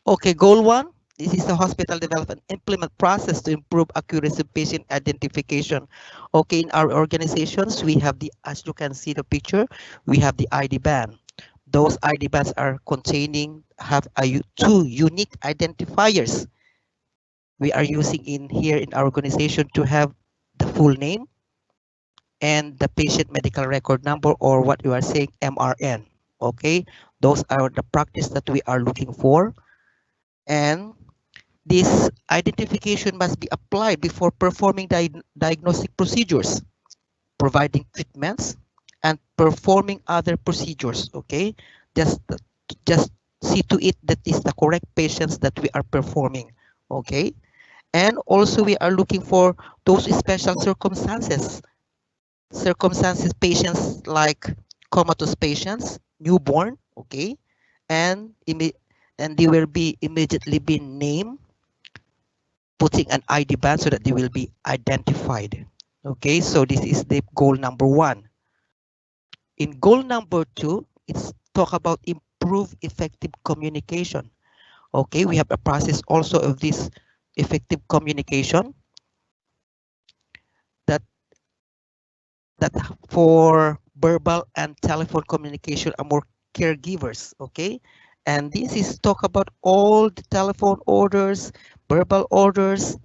Okay, goal one. This is the hospital development implement process to improve accuracy of patient identification. Okay, in our organizations, we have the, as you can see the picture, we have the ID band. Those ID bands are containing, have two unique identifiers. We are using in here in our organization to have the full name and the patient medical record number, or what you are saying, MRN. Okay, those are the practice that we are looking for. And this identification must be applied before performing diagnostic procedures, providing treatments, and performing other procedures. Okay, just just see to it that is the correct patients that we are performing. Okay, and also we are looking for those special circumstances patients like comatose patients, newborn. Okay, and and they will be immediately be named, putting an ID band so that they will be identified. Okay, so this is the goal number one. In goal number two, it's talk about improve effective communication. Okay, we have a process also of this effective communication that that for verbal and telephone communication are more caregivers. Okay, and this is talk about all the telephone orders, verbal orders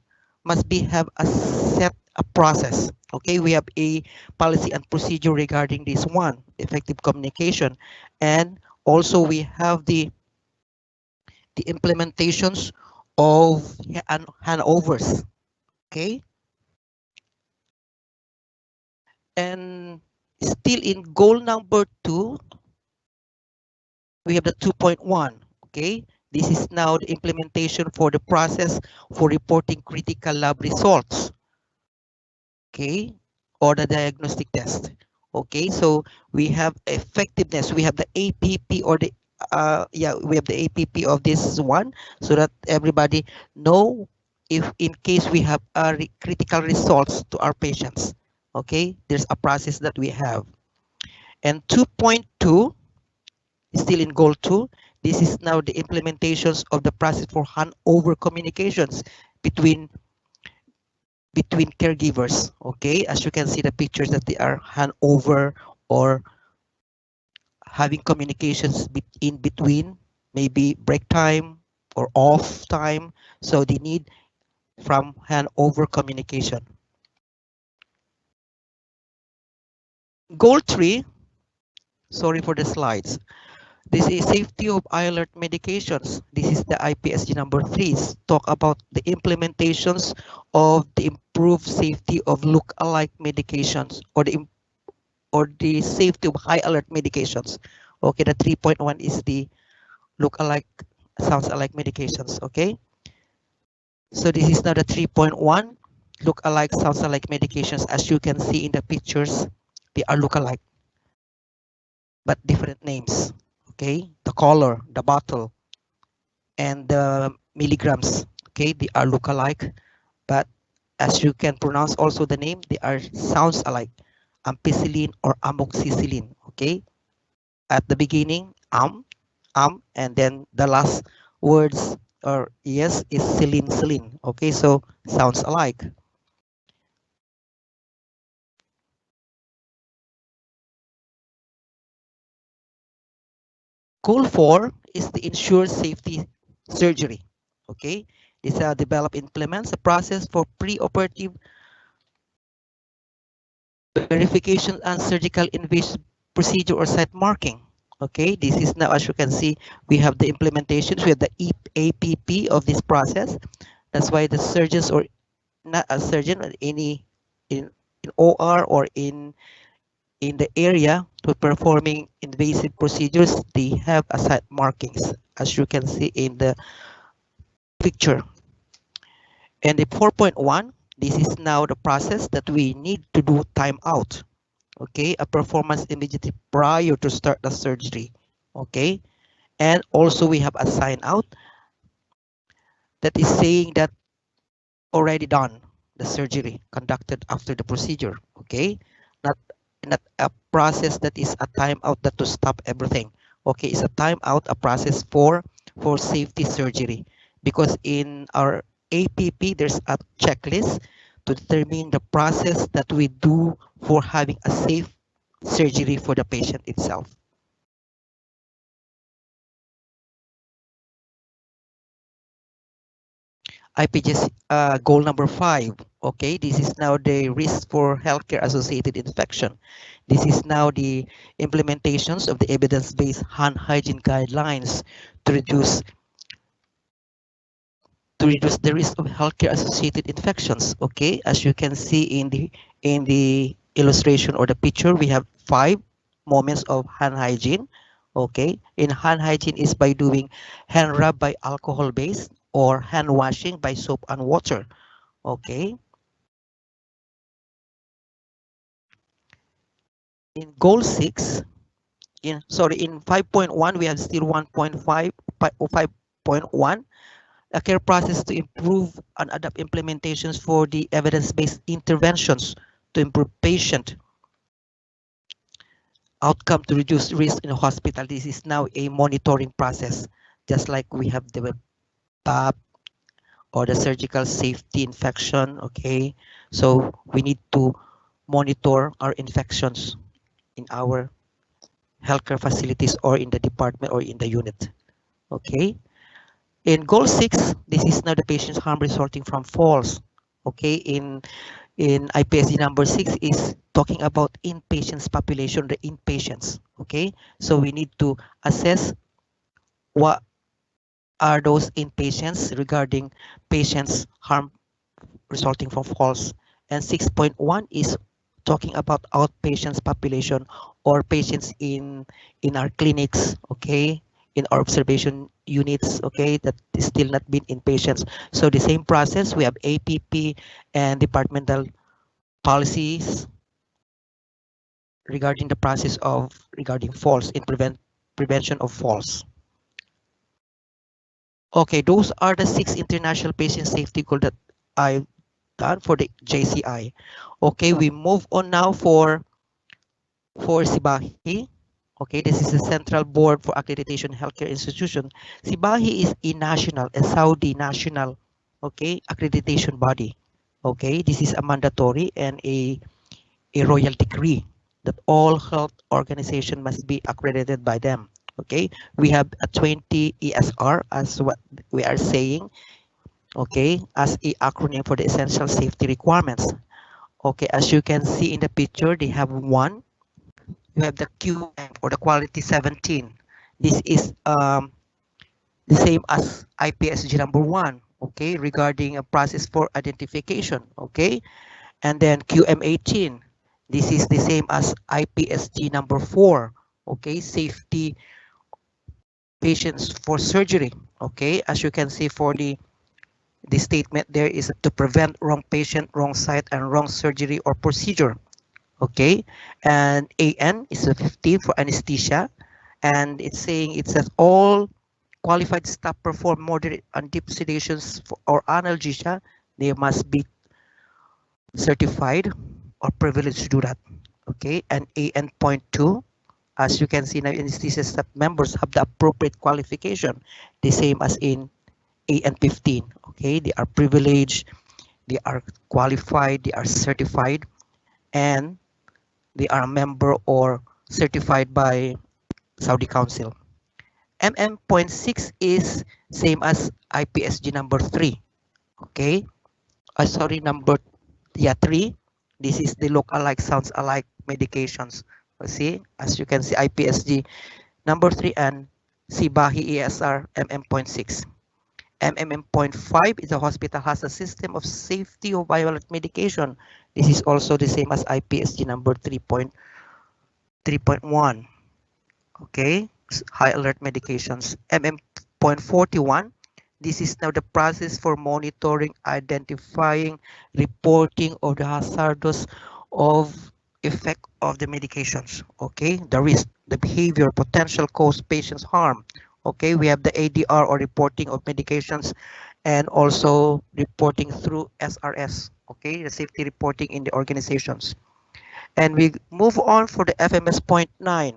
must be have a set a process. Okay, we have a policy and procedure regarding this one, effective communication, and also we have the implementations of handovers. Okay, and still in goal number two, we have the 2.1. Okay, this is now the implementation for the process for reporting critical lab results. Okay, or the diagnostic test. Okay, so we have effectiveness, we have the APP or the we have the APP of this one, so that everybody know if in case we have critical results to our patients. Okay, there's a process that we have. And 2.2 is still in goal 2. This is now the implementations of the process for handover communications between caregivers. Okay, as you can see the pictures that they are handover or having communications in between, maybe break time or off time, so they need from handover communication. Goal 3, sorry for the slides. This is safety of alert medications. This is the IPSG number 3. Talk about the implementations of the improved safety of look-alike medications, or the safety of high alert medications. Okay, the 3.1 is the look-alike, sounds alike medications. Okay, so this is now the 3.1, look-alike, sounds alike medications. As you can see in the pictures, they are look-alike, but different names. Okay, the color, the bottle, and the milligrams. Okay, they are look-alike, but as you can pronounce also the name, they are sounds alike, ampicillin or amoxicillin. Okay, at the beginning, and then the last words or yes is silin. Okay, so sounds alike. Goal 4 is the ensure safety surgery. Okay, This develop implements a process for pre-operative verification and surgical invasive procedure or site marking. Okay, this is now, as you can see, we have the implementations, we have the APP of this process. That's why the surgeons, or not a surgeon, but any in OR or in the area to performing invasive procedures, they have a site markings, as you can see in the picture. And the 4.1, this is now the process that we need to do timeout. Okay, a performance immediately prior to start the surgery. Okay, and also we have a sign out that is saying that already done the surgery conducted after the procedure. Okay, not a process that is a timeout that to stop everything. Okay, it's a timeout, a process for safety surgery, because in our APP there's a checklist to determine the process that we do for having a safe surgery for the patient itself. IPGS goal number 5. Okay, this is now the risk for healthcare associated infection. This is now the implementations of the evidence-based hand hygiene guidelines to reduce the risk of healthcare associated infections. Okay, as you can see in the illustration or the picture, we have 5 moments of hand hygiene. Okay, in hand hygiene is by doing hand rub by alcohol base or hand washing by soap and water. Okay, in goal 6, in 5.1, we have still 1.5 or 5.1, a care process to improve and adapt implementations for the evidence-based interventions to improve patient outcome to reduce risk in the hospital. This is now a monitoring process, just like we have the PAP or the surgical safety infection. Okay, so we need to monitor our infections in our healthcare facilities or in the department or in the unit. Okay. In goal 6, this is now the patient's harm resulting from falls. Okay. In IPSD number 6 is talking about inpatients population, the inpatients. Okay. So we need to assess what are those inpatients regarding patients harm resulting from falls. And 6.1 is talking about outpatients population or patients in our clinics, okay, in our observation units, okay, that is still not been inpatients. So the same process, we have APP and departmental policies regarding the process of regarding falls in prevention of falls. Okay, those are the 6 international patient safety goals that I've done for the JCI. Okay, we move on now for SIBAHI. Okay, this is the Central Board for Accreditation Healthcare Institution. SIBAHI is a national, a Saudi national, okay, accreditation body. Okay, this is a mandatory and a royal decree that all health organization must be accredited by them. Okay, we have a 20 ESR as what we are saying, okay, as a acronym for the essential safety requirements. Okay, as you can see in the picture, they have one. You have the QM or the quality 17. This is the same as IPSG number 1, okay, regarding a process for identification, okay, and then QM 18. This is the same as IPSG number 4, okay, safety patients for surgery, okay, as you can see for the statement there is to prevent wrong patient, wrong site, and wrong surgery or procedure. Okay, and AN is a 15 for anesthesia, and it's saying it says all qualified staff perform moderate and deep sedations or analgesia. They must be certified or privileged to do that. Okay, and AN.2, as you can see now, anesthesia staff members have the appropriate qualification, the same as in AN15. Okay, they are privileged, they are qualified, they are certified, and they are a member or certified by Saudi Council. MM.6 is same as IPSG number 3. Okay. Sorry, number 3. This is the look-alike, sounds-alike medications. See, as you can see, IPSG number 3 and CBAHI ESR MM.6. MMM.5 is a hospital has a system of safety of violet medication. This is also the same as IPSG number 3.1. Okay, high alert medications. MM.41. This is now the process for monitoring, identifying, reporting of the hazardous of effect of the medications. Okay, the risk, the behavior, potential cause patients harm. Okay, we have the ADR or reporting of medications and also reporting through SRS. Okay, the safety reporting in the organizations. And we move on for the FMS.9.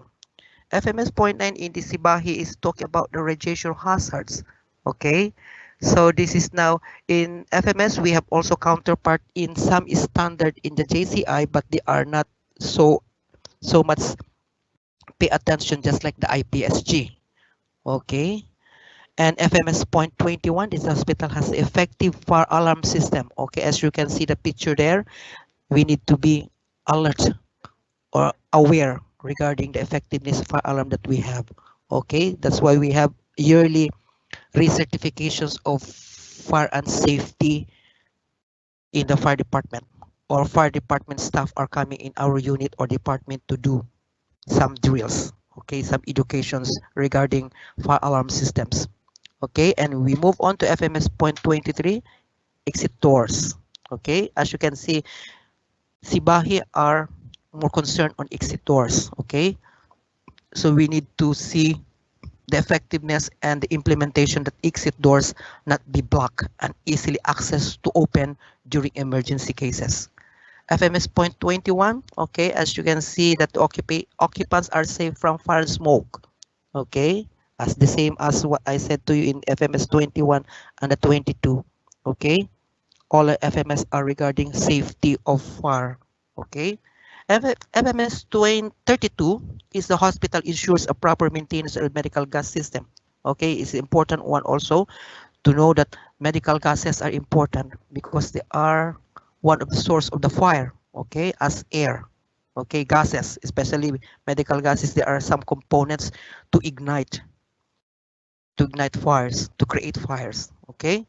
FMS.9 in the Sibahi is talking about the radiation hazards. Okay, so this is now in FMS. We have also counterpart in some standard in the JCI, but they are not so much pay attention, just like the IPSG. Okay, and FMS.21, this hospital has effective fire alarm system. Okay, as you can see the picture there, we need to be alert or aware regarding the effectiveness of fire alarm that we have. Okay, that's why we have yearly recertifications of fire and safety in the fire department, or fire department staff are coming in our unit or department to do some drills. Okay, some educations regarding fire alarm systems. Okay, and we move on to FMS.23, exit doors. Okay, as you can see, Sibahi are more concerned on exit doors. Okay, so we need to see the effectiveness and the implementation that exit doors not be blocked and easily accessed to open during emergency cases. FMS.21, okay, as you can see that the occupants are safe from fire and smoke. Okay, as the same as what I said to you in FMS.21 and the 22. Okay, all the FMS are regarding safety of fire. Okay, FMS 32 is the hospital ensures a proper maintenance of medical gas system. Okay, it's an important one also to know that medical gases are important because they are one of the source of the fire. Okay, as air. Okay, gases, especially medical gases, there are some components to ignite fires, to create fires. Okay,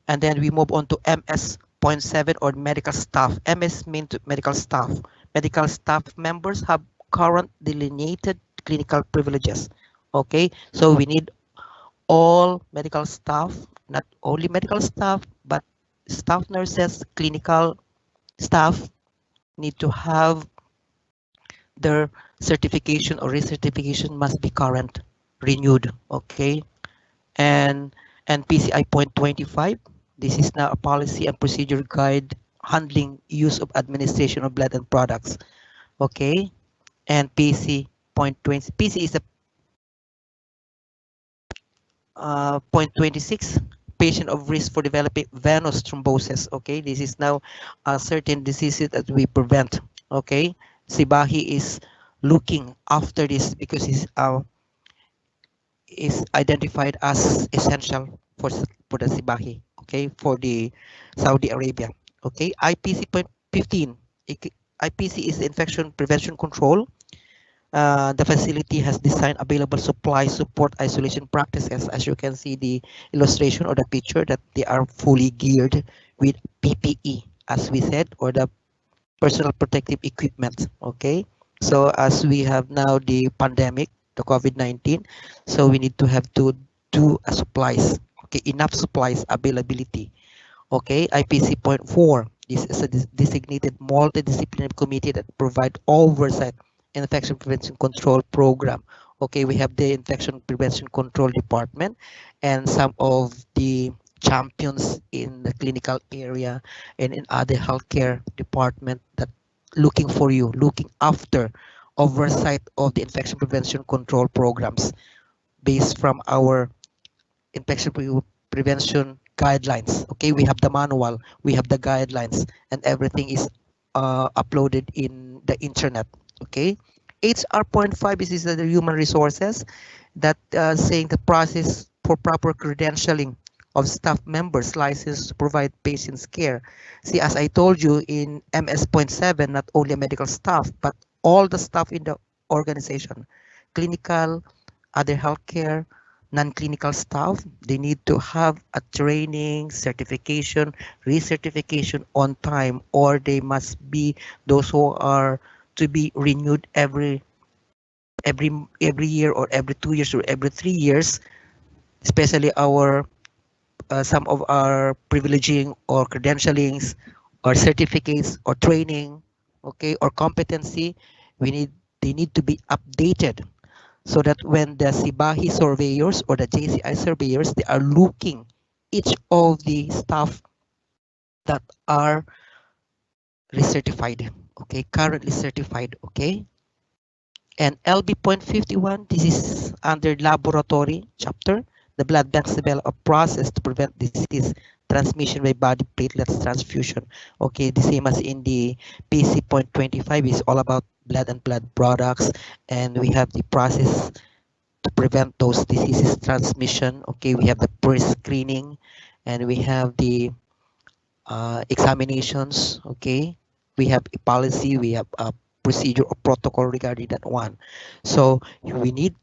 and then we move on to MS.7 or medical staff. MS means medical staff. Medical staff members have current delineated clinical privileges. Okay, so we need all medical staff, not only medical staff, but staff nurses, clinical staff need to have their certification or recertification must be current, renewed. Okay, and PCI.25, this is now a policy and procedure guide handling use of administration of blood and products. Okay, and PC.20, PC is a .26, patient of risk for developing venous thrombosis. Okay, this is now a certain diseases that we prevent. Okay, Sibahi is looking after this because it's is identified as essential for the Sibahi. Okay, for the Saudi Arabia. Okay, IPC.15, IPC is infection prevention control. The facility has designed available supply, support, isolation practices. As you can see the illustration or the picture that they are fully geared with PPE, as we said, or the personal protective equipment. Okay, so as we have now the pandemic, the COVID-19, so we need to have to do supplies. Okay, enough supplies availability. Okay, IPC.4, this is a designated multidisciplinary committee that provide oversight infection prevention control program. Okay, we have the infection prevention control department and some of the champions in the clinical area and in other healthcare department that looking for you, looking after oversight of the infection prevention control programs based from our infection prevention guidelines. Okay, we have the manual, we have the guidelines, and everything is uploaded in the internet. Okay, HR.5 is the human resources that saying the process for proper credentialing of staff members licensed to provide patients care. See, as I told you in MS.7, not only medical staff, but all the staff in the organization, clinical, other healthcare, non-clinical staff, they need to have a training, certification, recertification on time, or they must be those who are to be renewed every every year or every 2 years or every 3 years, especially our some of our privileging or credentialings or certificates or training, okay, or competency, we need they need to be updated so that when the Sibahi surveyors or the JCI surveyors, they are looking each of the staff that are recertified, okay, currently certified, okay. And LB.51, this is under laboratory chapter. The blood banks develop a process to prevent disease transmission by body platelets transfusion. Okay, the same as in the PC.25 is all about blood and blood products, and we have the process to prevent those diseases transmission. Okay, we have the pre-screening, and we have the examinations. Okay, we have a policy, we have a procedure or protocol regarding that one. So we need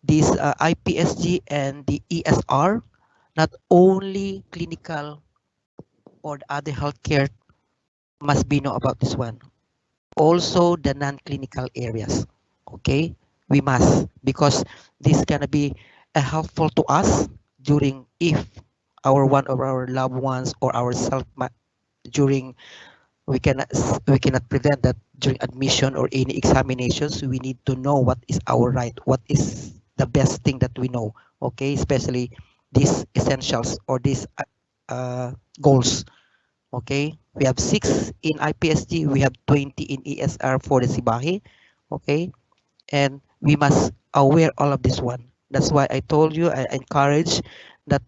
this IPSG and the ESR, not only clinical or the other healthcare must be know about this one. Also the non-clinical areas. Okay, we must, because this gonna be helpful to us during if our one of our loved ones or ourselves during we cannot prevent that during admission or any examinations. We need to know what is our right, what is the best thing that we know, okay, especially these essentials or these goals. Okay, we have 6 in IPSG, we have 20 in ESR for the Sibahi. Okay, and we must aware all of this one. That's why I told you, I encourage that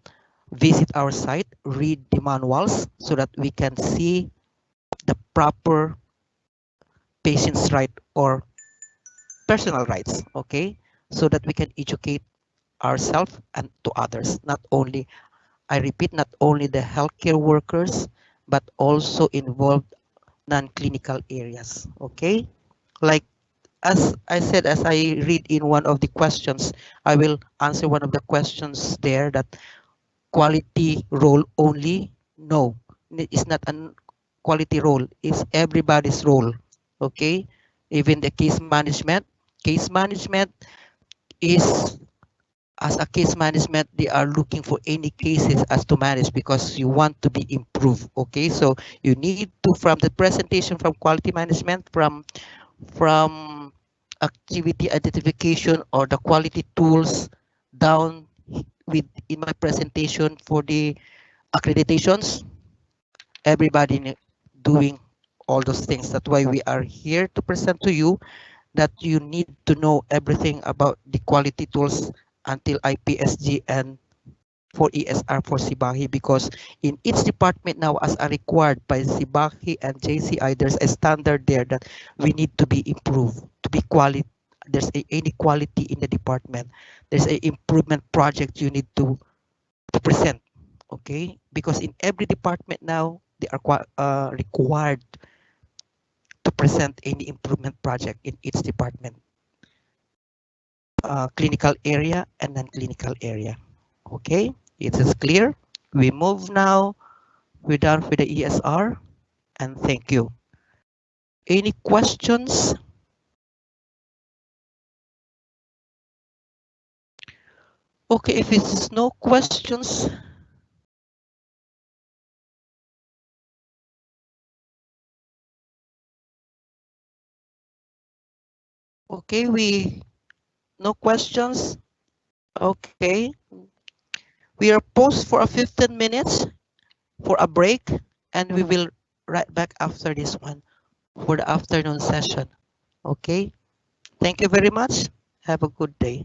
visit our site, read the manuals so that we can see the proper patient's right or personal rights, okay, so that we can educate ourselves and to others, not only, I repeat, not only the healthcare workers, but also involved non-clinical areas, okay. Like as I said, as I read in one of the questions, I will answer one of the questions there, that quality role only. No, it's not a quality role, it's everybody's role, okay. Even the case management is, as a case management, they are looking for any cases as to manage because you want to be improved, okay. So you need to, from the presentation, from quality management, from activity identification or the quality tools down with in my presentation for the accreditations, everybody doing all those things. That's why we are here to present to you that you need to know everything about the quality tools until IPSG and for ESR for Sibahi, because in each department now, as are required by Sibahi and JCI, there's a standard there that we need to be improved to be quality. There's a inequality in the department. There's a improvement project you need to present, okay, because in every department now they are required to present any improvement project in each department, clinical area and non-clinical area, okay. It is clear. We move now. We're done with the ESR, and thank you. Any questions? Okay, if it's no questions, okay, no questions. Okay, we are paused for a 15 minutes for a break, and we will right back after this one for the afternoon session. Okay, thank you very much. Have a good day.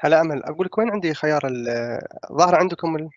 على أمل أقول لك وين عندي خيار ظاهر عندكم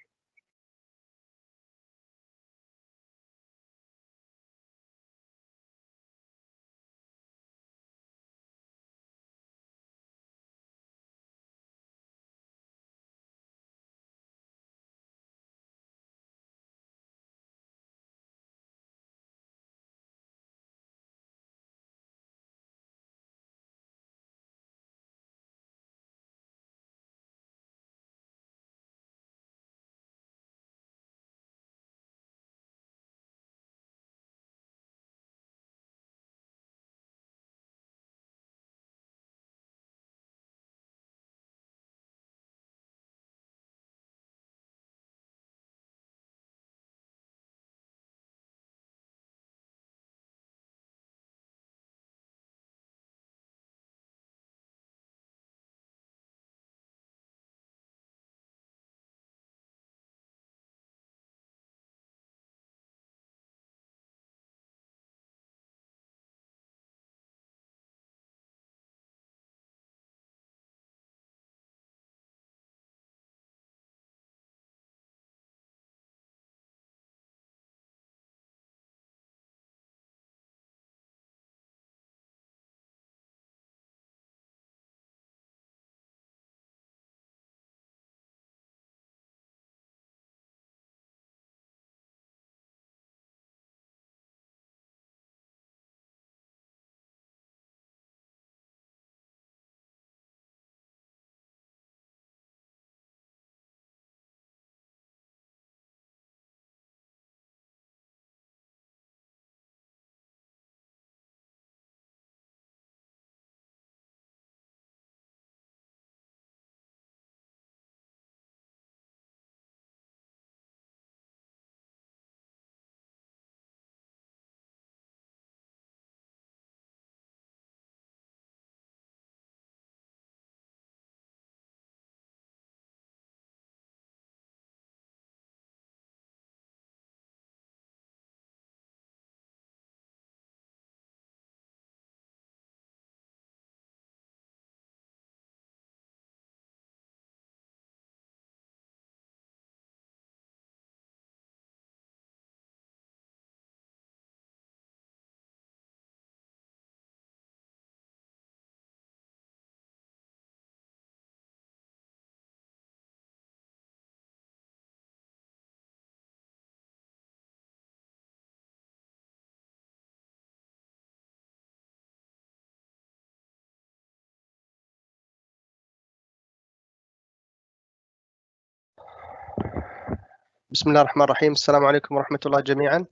بسم الله الرحمن الرحيم. السلام عليكم ورحمة الله جميعا.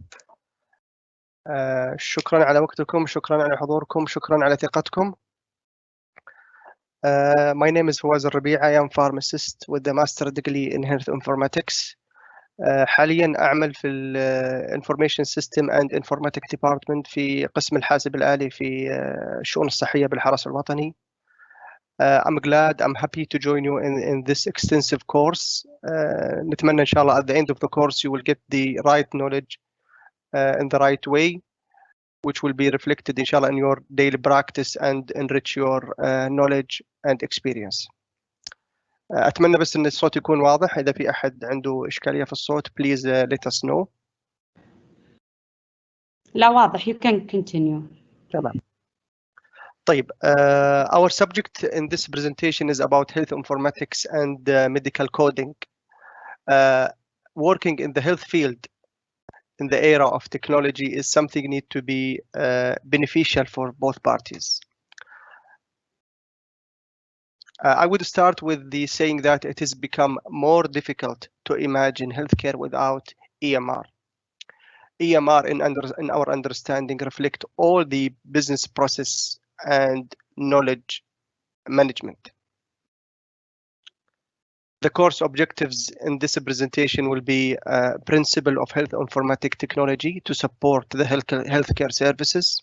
شكرا على وقتكم، شكرا على حضوركم، شكرا على ثقتكم. My name is Fawaz Al-Rabi'. I am pharmacist with the master degree in health informatics. حاليا أعمل في Information System and Informatics Department في قسم الحاسب الآلي في الشؤون الصحية بالحرس الوطني. I'm glad, I'm happy to join you in this extensive course. نتمنى إن شاء الله at the end of the course you will get the right knowledge in the right way, which will be reflected إن شاء الله in your daily practice and enrich your knowledge and experience. أتمنى بس إن الصوت يكون واضح. إذا في أحد عنده إشكالية في الصوت please let us know. لا واضح. You can continue. تمام. طيب, our subject in this presentation is about health informatics and medical coding. Working in the health field in the era of technology is something need to be beneficial for both parties. I would start with the saying that it has become more difficult to imagine healthcare without EMR. EMR in our understanding reflect all the business process and knowledge management. The course objectives in this presentation will be principle of health informatics technology to support the healthcare services.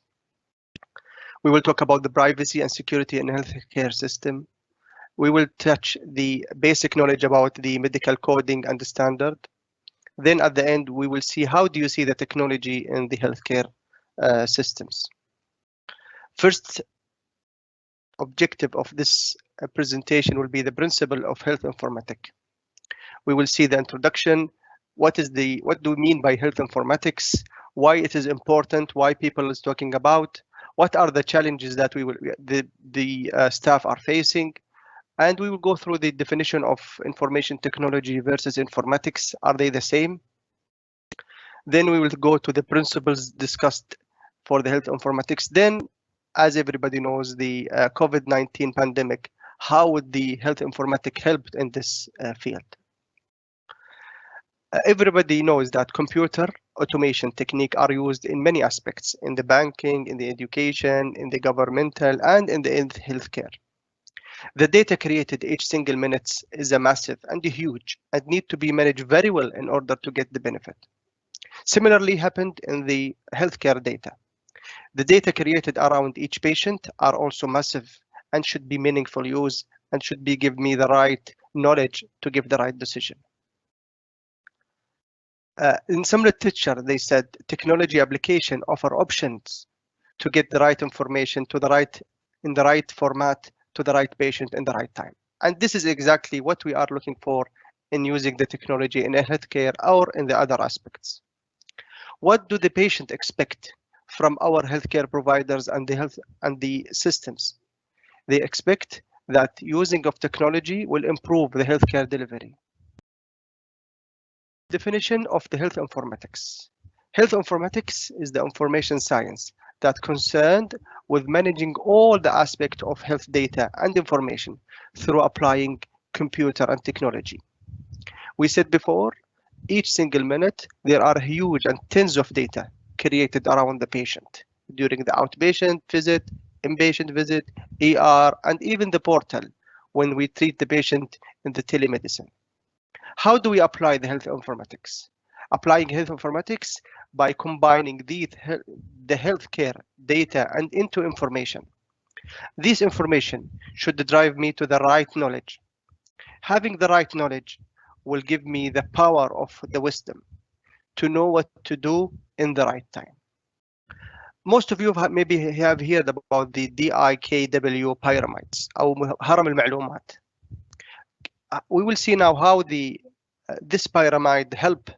We will talk about the privacy and security in healthcare system. We will touch the basic knowledge about the medical coding and the standard. Then at the end, we will see how do you see the technology in the healthcare systems. First, objective of this presentation will be the principle of health informatics. We will see the introduction. What do we mean by health informatics? Why it is important? Why people is talking about? What are the challenges that the staff are facing? And we will go through the definition of information technology versus informatics. Are they the same? Then we will go to the principles discussed for the health informatics. Then, as everybody knows, the COVID-19 pandemic, how would the health informatics help in this field? Everybody knows that computer automation techniques are used in many aspects, in the banking, in the education, in the governmental, and in the healthcare. The data created each single minute is a massive and huge and need to be managed very well in order to get the benefit. Similarly happened in the healthcare data. The data created around each patient are also massive and should be meaningful use and should be give me the right knowledge to give the right decision. In some literature, they said technology application offer options to get the right information to in the right format to the right patient in the right time. And this is exactly what we are looking for in using the technology in healthcare or in the other aspects. What do the patient expect from our healthcare providers and the systems? They expect that using of technology will improve the healthcare delivery. Definition of the health informatics. Health informatics is the information science that concerned with managing all the aspects of health data and information through applying computer and technology. We said before, each single minute, there are huge and tens of data created around the patient during the outpatient visit, inpatient visit, ER, and even the portal when we treat the patient in the telemedicine. How do we apply the health informatics? Applying health informatics by combining the healthcare data and into information. This information should drive me to the right knowledge. Having the right knowledge will give me the power of the wisdom to know what to do in the right time. Most of you maybe have heard about the DIKW pyramids or هرم المعلومات. We will see now how this pyramid help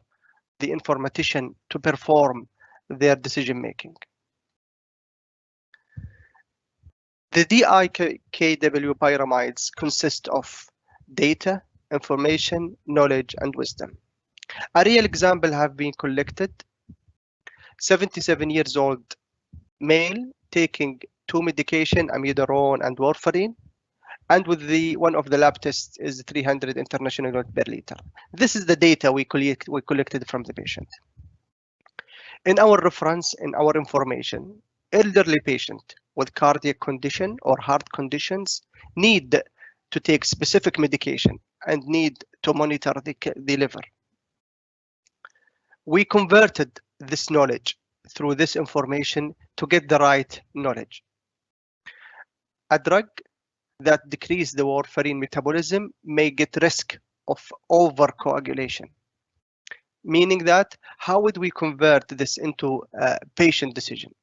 the informatician to perform their decision making. The DIKW pyramids consist of data, information, knowledge, and wisdom. A real example have been collected. 77 years old male taking 2 medication, amiodarone and warfarin, and with one of the lab tests is 300 international units per liter. This is the data we collected from the patient. In our reference, in our information, elderly patient with cardiac condition or heart conditions need to take specific medication and need to monitor the liver. We converted this knowledge through this information to get the right knowledge. A drug that decrease the warfarin metabolism may get risk of overcoagulation. Meaning that, how would we convert this into a patient decision?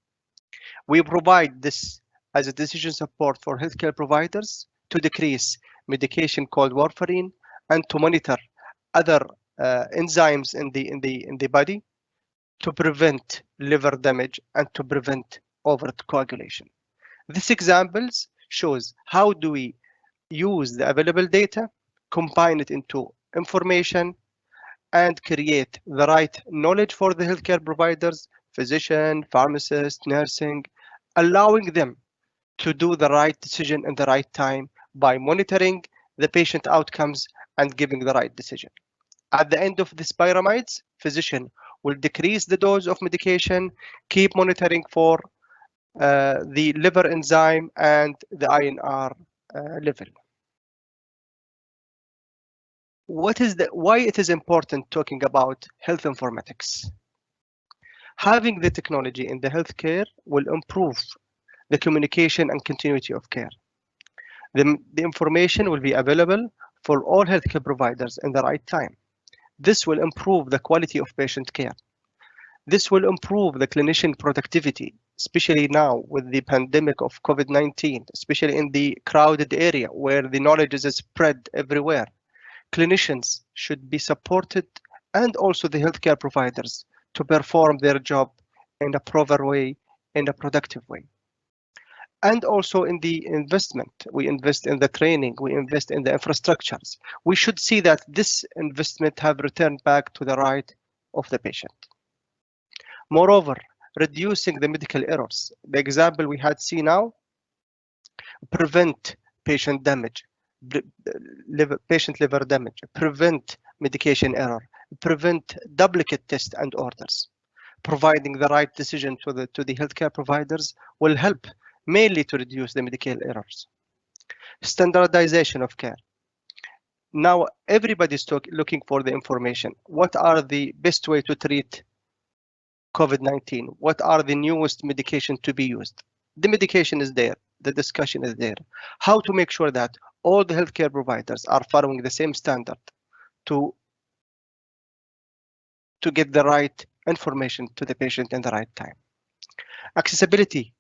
We provide this as a decision support for healthcare providers to decrease medication called warfarin and to monitor other enzymes in the body to prevent liver damage and to prevent overcoagulation. This examples shows how do we use the available data, combine it into information, and create the right knowledge for the healthcare providers, physician, pharmacist, nursing, allowing them to do the right decision in the right time by monitoring the patient outcomes and giving the right decision. At the end of this pyramids, physician will decrease the dose of medication, keep monitoring for the liver enzyme and the INR level. Why it is important talking about health informatics? Having the technology in the healthcare will improve the communication and continuity of care. The information will be available for all healthcare providers in the right time. This will improve the quality of patient care. This will improve the clinician productivity especially now with the pandemic of COVID-19, especially in the crowded area where the knowledge is spread everywhere. Clinicians should be supported, and also the healthcare providers, to perform their job in a proper way, in a productive way. And also in the investment, we invest in the training, we invest in the infrastructures. We should see that this investment have returned back to the right of the patient. Moreover, reducing the medical errors. The example we had seen now, prevent patient damage, patient liver damage, prevent medication error, prevent duplicate tests and orders. Providing the right decision to the healthcare providers will help mainly to reduce the medical errors. Standardization of care. Now everybody's looking for the information. What are the best way to treat COVID-19? What are the newest medication to be used? The medication is there, the discussion is there. How to make sure that all the healthcare providers are following the same standard to get the right information to the patient in the right time. Accessibility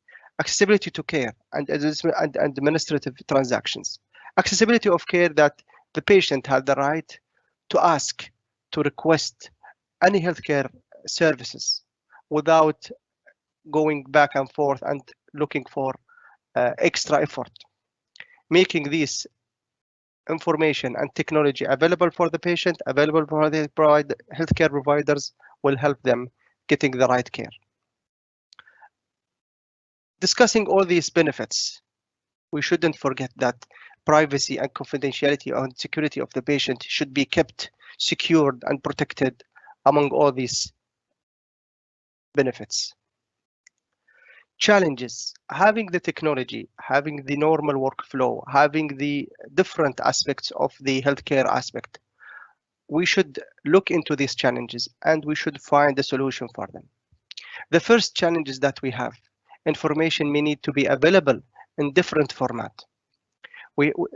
to care and administrative transactions. Accessibility of care, that the patient had the right to ask, to request any healthcare services without going back and forth and looking for extra effort. Making this information and technology available for the patient, available for the healthcare providers, will help them getting the right care. Discussing all these benefits, we shouldn't forget that privacy and confidentiality and security of the patient should be kept secured and protected among all these benefits. Challenges: having the technology, having the normal workflow, having the different aspects of the healthcare aspect. We should look into these challenges and we should find a solution for them. The first challenge is that we have information may need to be available in different format.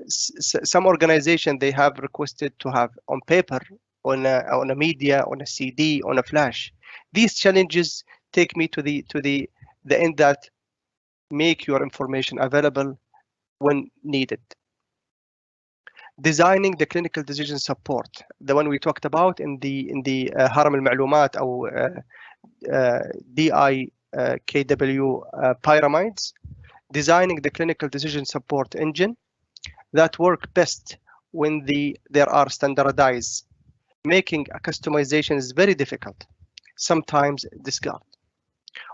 Some organization, they have requested to have on paper, on a media, on a CD, on a flash. These challenges take me to the end that make your information available when needed. Designing the clinical decision support, the one we talked about in the هرم المعلومات أو DIKW pyramids. Designing the clinical decision support engine that work best when there are standardized. Making a customization is very difficult, sometimes discarded.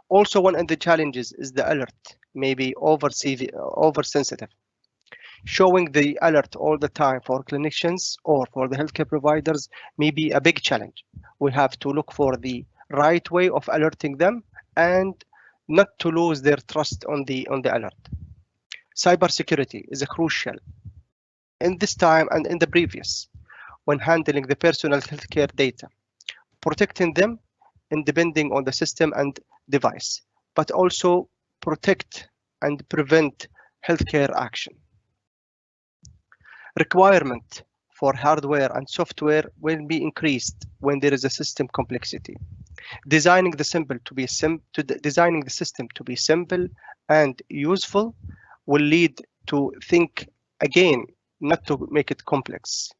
Also, one of the challenges is the alert, maybe oversensitive. Showing the alert all the time for clinicians or for the healthcare providers may be a big challenge. We have to look for the right way of alerting them and not to lose their trust on the alert. Cybersecurity is crucial in this time and in the previous when handling the personal healthcare data, protecting them and depending on the system and device, but also protect and prevent healthcare action. Requirement for hardware and software will be increased when there is a system complexity. Designing the system to be simple and useful will lead to think again, not to make it complex.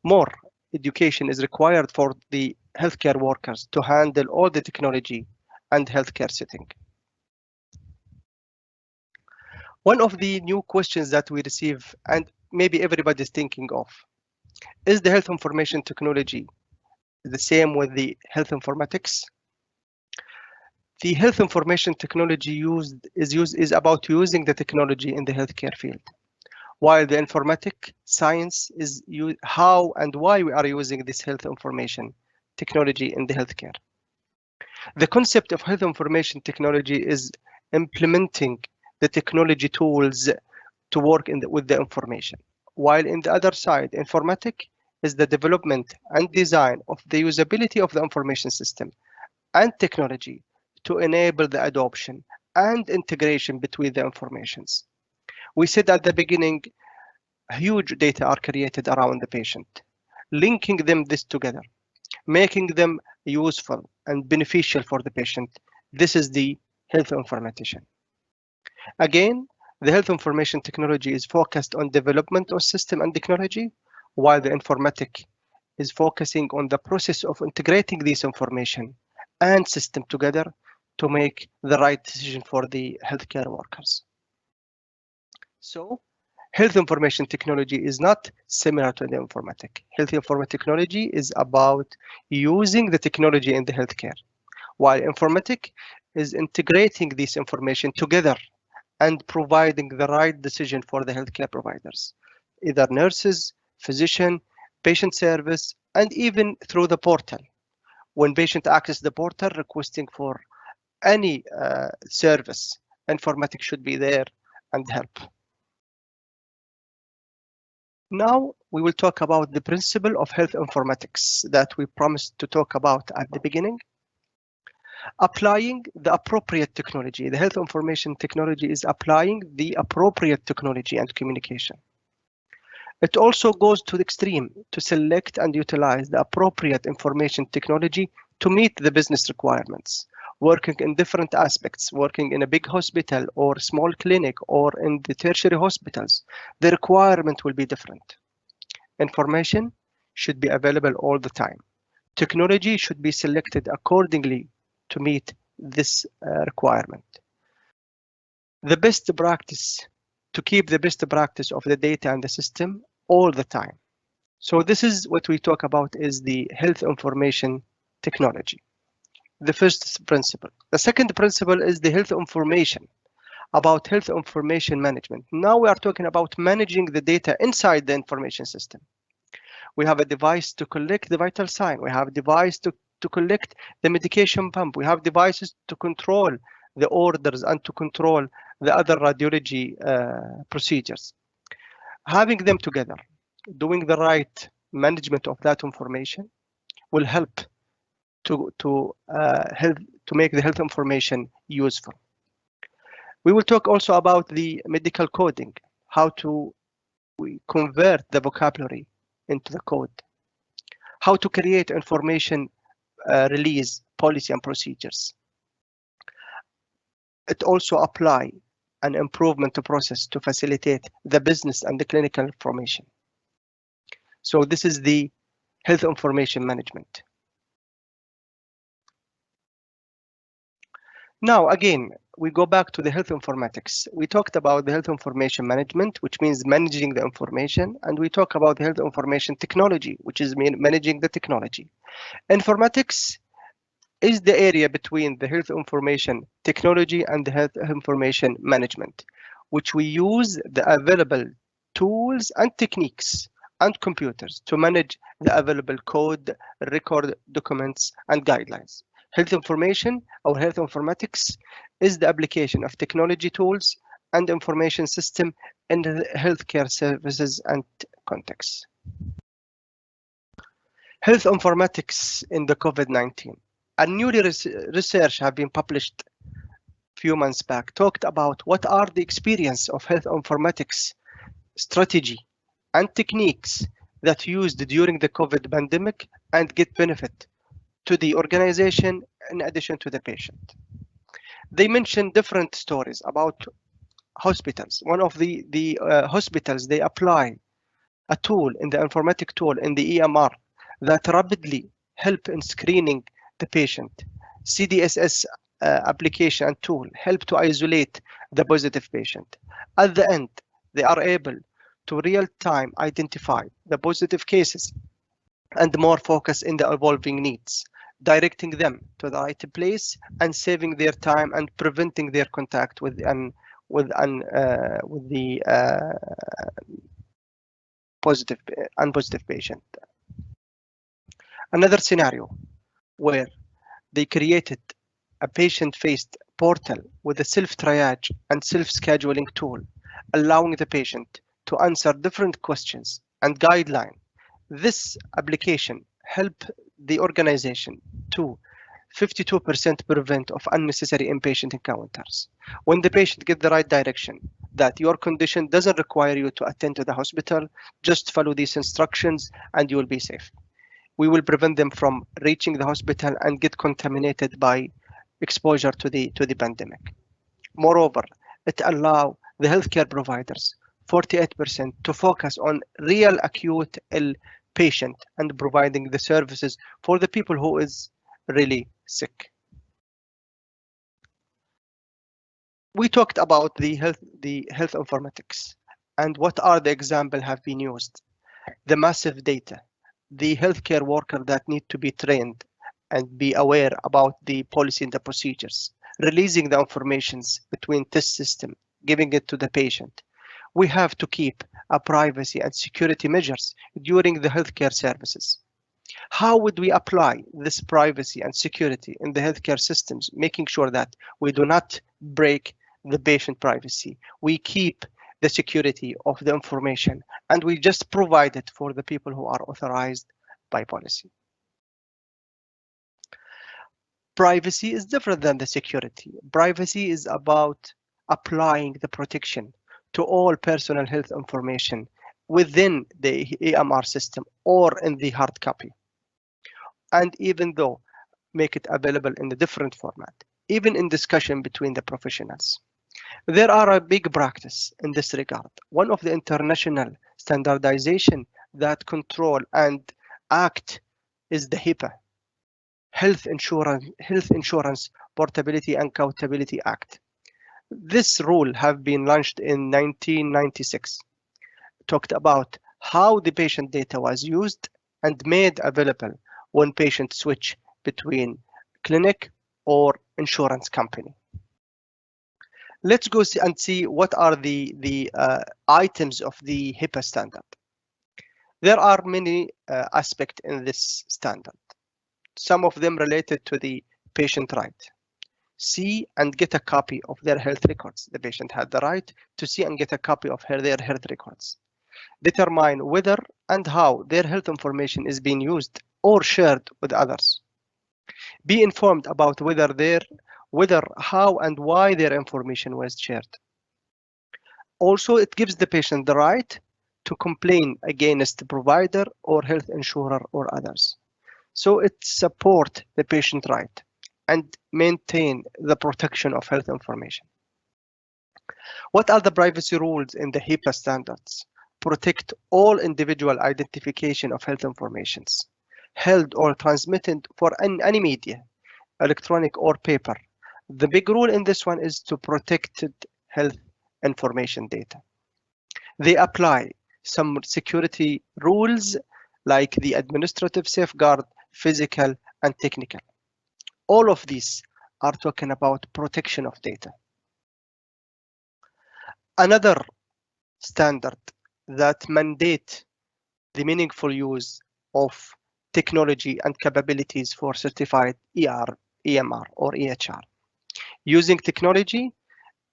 More education is required for the healthcare workers to handle all the technology and healthcare setting. One of the new questions that we receive, and maybe everybody's thinking of, is the health information technology the same with the health informatics? The health information technology is about using the technology in the healthcare field, while the informatic science is how and why we are using this health information technology in the healthcare. The concept of health information technology is implementing the technology tools to work with the information, while in the other side, informatic is the development and design of the usability of the information system and technology to enable the adoption and integration between the informations. We said at the beginning, huge data are created around the patient, linking this together, making them useful and beneficial for the patient. This is the health informatician. Again, the health information technology is focused on development of system and technology, while the informatic is focusing on the process of integrating these information and system together to make the right decision for the healthcare workers. So, health information technology is not similar to the informatic. Health information technology is about using the technology in the healthcare, while informatic is integrating this information together and providing the right decision for the healthcare providers, either nurses, physician, patient service, and even through the portal. When patient access the portal requesting for any service, informatics should be there and help. Now we will talk about the principle of health informatics that we promised to talk about at the beginning. Applying the appropriate technology. The health information technology is applying the appropriate technology and communication. It also goes to the extreme to select and utilize the appropriate information technology to meet the business requirements, working in different aspects, working in a big hospital or small clinic or in the tertiary hospitals. The requirement will be different. Information should be available all the time. Technology should be selected accordingly to meet this requirement. The best practice, to keep the best practice of the data and the system all the time. So this is what we talk about is the health information technology. The first principle. The second principle is the health information, about health information management. Now we are talking about managing the data inside the information system. We have a device to collect the vital sign. We have a device to collect the medication pump. We have devices to control the orders and to control the other radiology procedures. Having them together, doing the right management of that information will help to make the health information useful. We will talk also about the medical coding, how to convert the vocabulary into the code, how to create information release policy and procedures. It also apply an improvement to process to facilitate the business and the clinical information. So this is the health information management. Now, again, we go back to the health informatics. We talked about the health information management, which means managing the information, and we talk about the health information technology, which is managing the technology. Informatics is the area between the health information technology and the health information management, which we use the available tools and techniques and computers to manage the available code, record documents, and guidelines. Health information or health informatics is the application of technology tools and information system in the healthcare services and contexts. Health informatics in the COVID-19. A new research have been published a few months back, talked about what are the experience of health informatics strategy and techniques that used during the COVID pandemic and get benefit to the organization in addition to the patient. They mentioned different stories about hospitals. One of the hospitals, they apply a tool in the informatic tool in the EMR that rapidly help in screening the patient. CDSS application and tool help to isolate the positive patient. At the end, they are able to real-time identify the positive cases and more focus in the evolving needs, directing them to the right place and saving their time and preventing their contact with the unpositive patient. Another scenario where they created a patient-faced portal with a self-triage and self-scheduling tool, allowing the patient to answer different questions and guidelines. This application helped the organization to 52% prevent of unnecessary inpatient encounters. When the patient gets the right direction, that your condition doesn't require you to attend to the hospital, just follow these instructions and you will be safe. We will prevent them from reaching the hospital and get contaminated by exposure to the pandemic. Moreover, it allows the healthcare providers 48% to focus on real acute ill patient and providing the services for the people who is really sick. We talked about the health informatics and what are the examples have been used. The massive data, the healthcare worker that need to be trained and be aware about the policy and the procedures, releasing the informations between test system, giving it to the patient. We have to keep a privacy and security measures during the healthcare services. How would we apply this privacy and security in the healthcare systems, making sure that we do not break the patient privacy, we keep the security of the information, and we just provide it for the people who are authorized by policy. Privacy is different than the security. Privacy is about applying the protection to all personal health information within the EMR system or in the hard copy. And even though make it available in a different format, even in discussion between the professionals. There are a big practice in this regard. One of the international standardization that control and act is the HIPAA, Health Insurance Portability and Accountability Act. This rule have been launched in 1996. Talked about how the patient data was used and made available when patients switch between clinic or insurance company. Let's go see what are the items of the HIPAA standard. There are many aspects in this standard. Some of them related to the patient right. See and get a copy of their health records. The patient had the right to see and get a copy of their health records. Determine whether and how their health information is being used or shared with others. Be informed about whether, how, and why their information was shared. Also, it gives the patient the right to complain against the provider or health insurer or others. So it supports the patient right and maintain the protection of health information. What are the privacy rules in the HIPAA standards? Protect all individual identification of health informations held or transmitted for any media, electronic or paper. The big rule in this one is to protect health information data. They apply some security rules like the administrative safeguard, physical and technical. All of these are talking about protection of data. Another standard that mandate the meaningful use of technology and capabilities for certified EMR or EHR. Using technology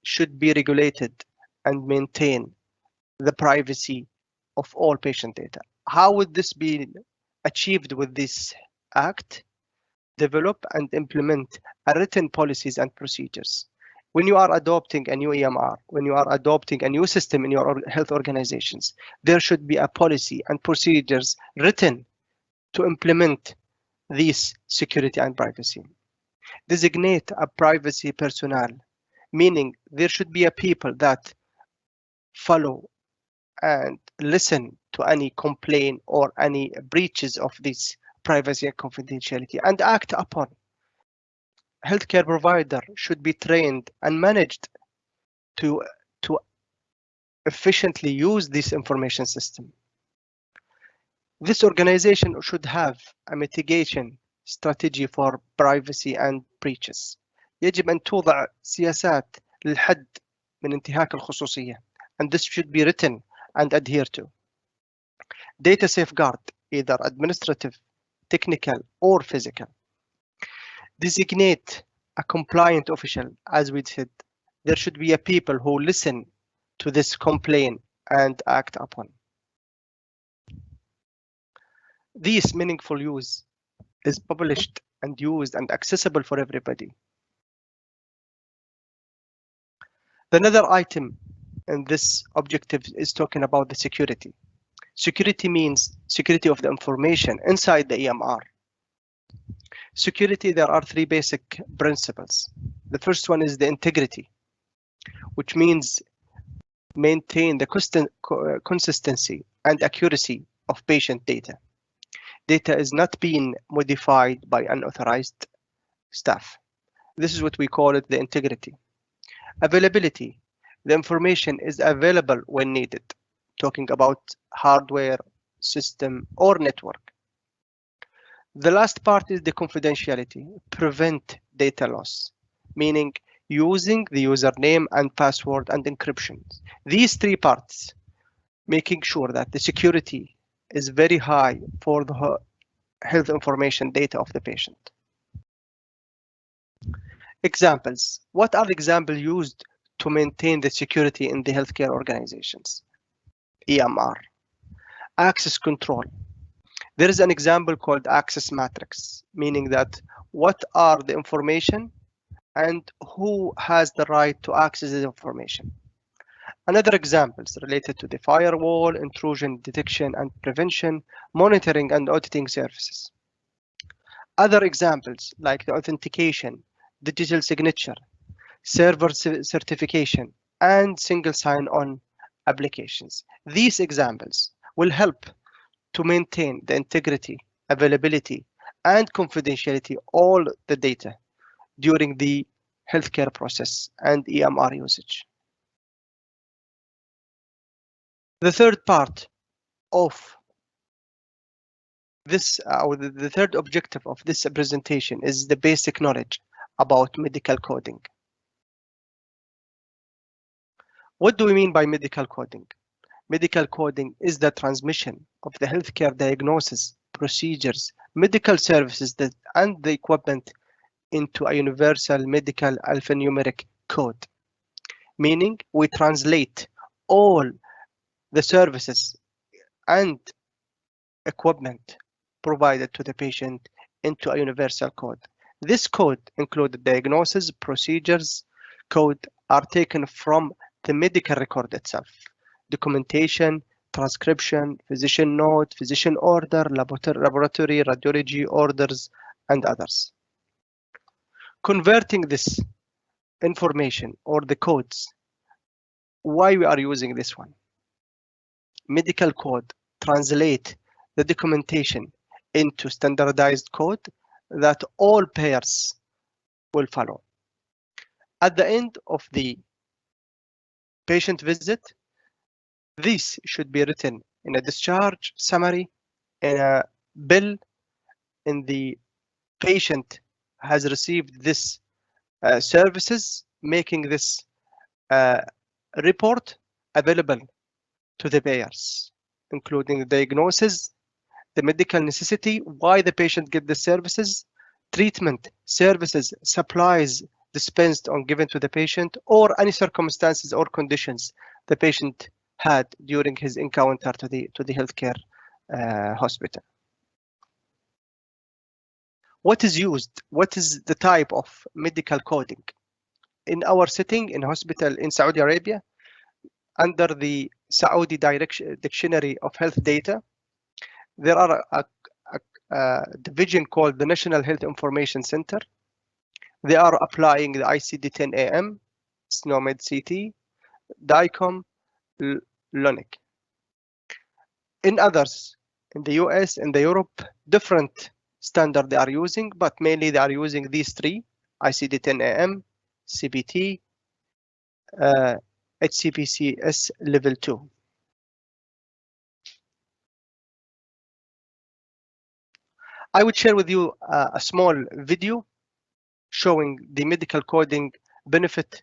should be regulated and maintain the privacy of all patient data. How would this be achieved with this act? Develop and implement written policies and procedures. When you are adopting a new EMR, when you are adopting a new system in your health organizations, there should be a policy and procedures written to implement these security and privacy. Designate a privacy personnel, meaning there should be a people that follow and listen to any complaint or any breaches of this privacy and confidentiality and act upon. Healthcare provider should be trained and managed to efficiently use this information system. This organization should have a mitigation strategy for privacy and breaches. يجب أن توضع سياسات للحد من انتهاك الخصوصية, and this should be written and adhered to. Data safeguard, either administrative, technical, or physical. Designate a compliant official, as we said. There should be a people who listen to this complaint and act upon. This meaningful use is published and used and accessible for everybody. Another item in this objective is talking about the security. Security means security of the information inside the EMR. Security, there are three basic principles. The first one is the integrity, which means maintain the consistency and accuracy of patient data. Data is not being modified by unauthorized staff. This is what we call it, the integrity. Availability, the information is available when needed, talking about hardware, system, or network. The last part is the confidentiality, prevent data loss, meaning using the username and password and encryption. These three parts, making sure that the security is very high for the health information data of the patient. Examples. What are the examples used to maintain the security in the healthcare organizations? EMR. Access control. There is an example called access matrix, meaning that what are the information and who has the right to access the information. Another example is related to the firewall, intrusion detection and prevention, monitoring and auditing services. Other examples like the authentication, digital signature, server certification, and single sign-on applications. These examples will help to maintain the integrity, availability, and confidentiality all the data during the healthcare process and EMR usage. The third part of this, or the third objective of this presentation is the basic knowledge about medical coding. What do we mean by medical coding? Medical coding is the transmission of the healthcare diagnosis, procedures, medical services and the equipment into a universal medical alphanumeric code, meaning we translate all the services and equipment provided to the patient into a universal code. This code includes diagnosis, procedures, code are taken from the medical record itself, documentation, transcription, physician note, physician order, laboratory, radiology orders, and others. Converting this information or the codes, why we are using this one? Medical code translate the documentation into standardized code that all payers will follow. At the end of the patient visit, this should be written in a discharge summary, in a bill, in the patient has received this services, making this report available to the payers, including the diagnosis, the medical necessity, why the patient get the services, treatment, services, supplies dispensed or given to the patient, or any circumstances or conditions the patient had during his encounter to the healthcare hospital. What is used? What is the type of medical coding? In our setting in hospital in Saudi Arabia, under the Saudi Dictionary of Health Data, there are a division called the National Health Information Center. They are applying the ICD-10-AM, SNOMED CT, DICOM, LONIC. In others, in the US and the Europe, different standard they are using, but mainly they are using these three: ICD-10-AM, CPT, HCPCS level 2. I would share with you a small video showing the medical coding benefit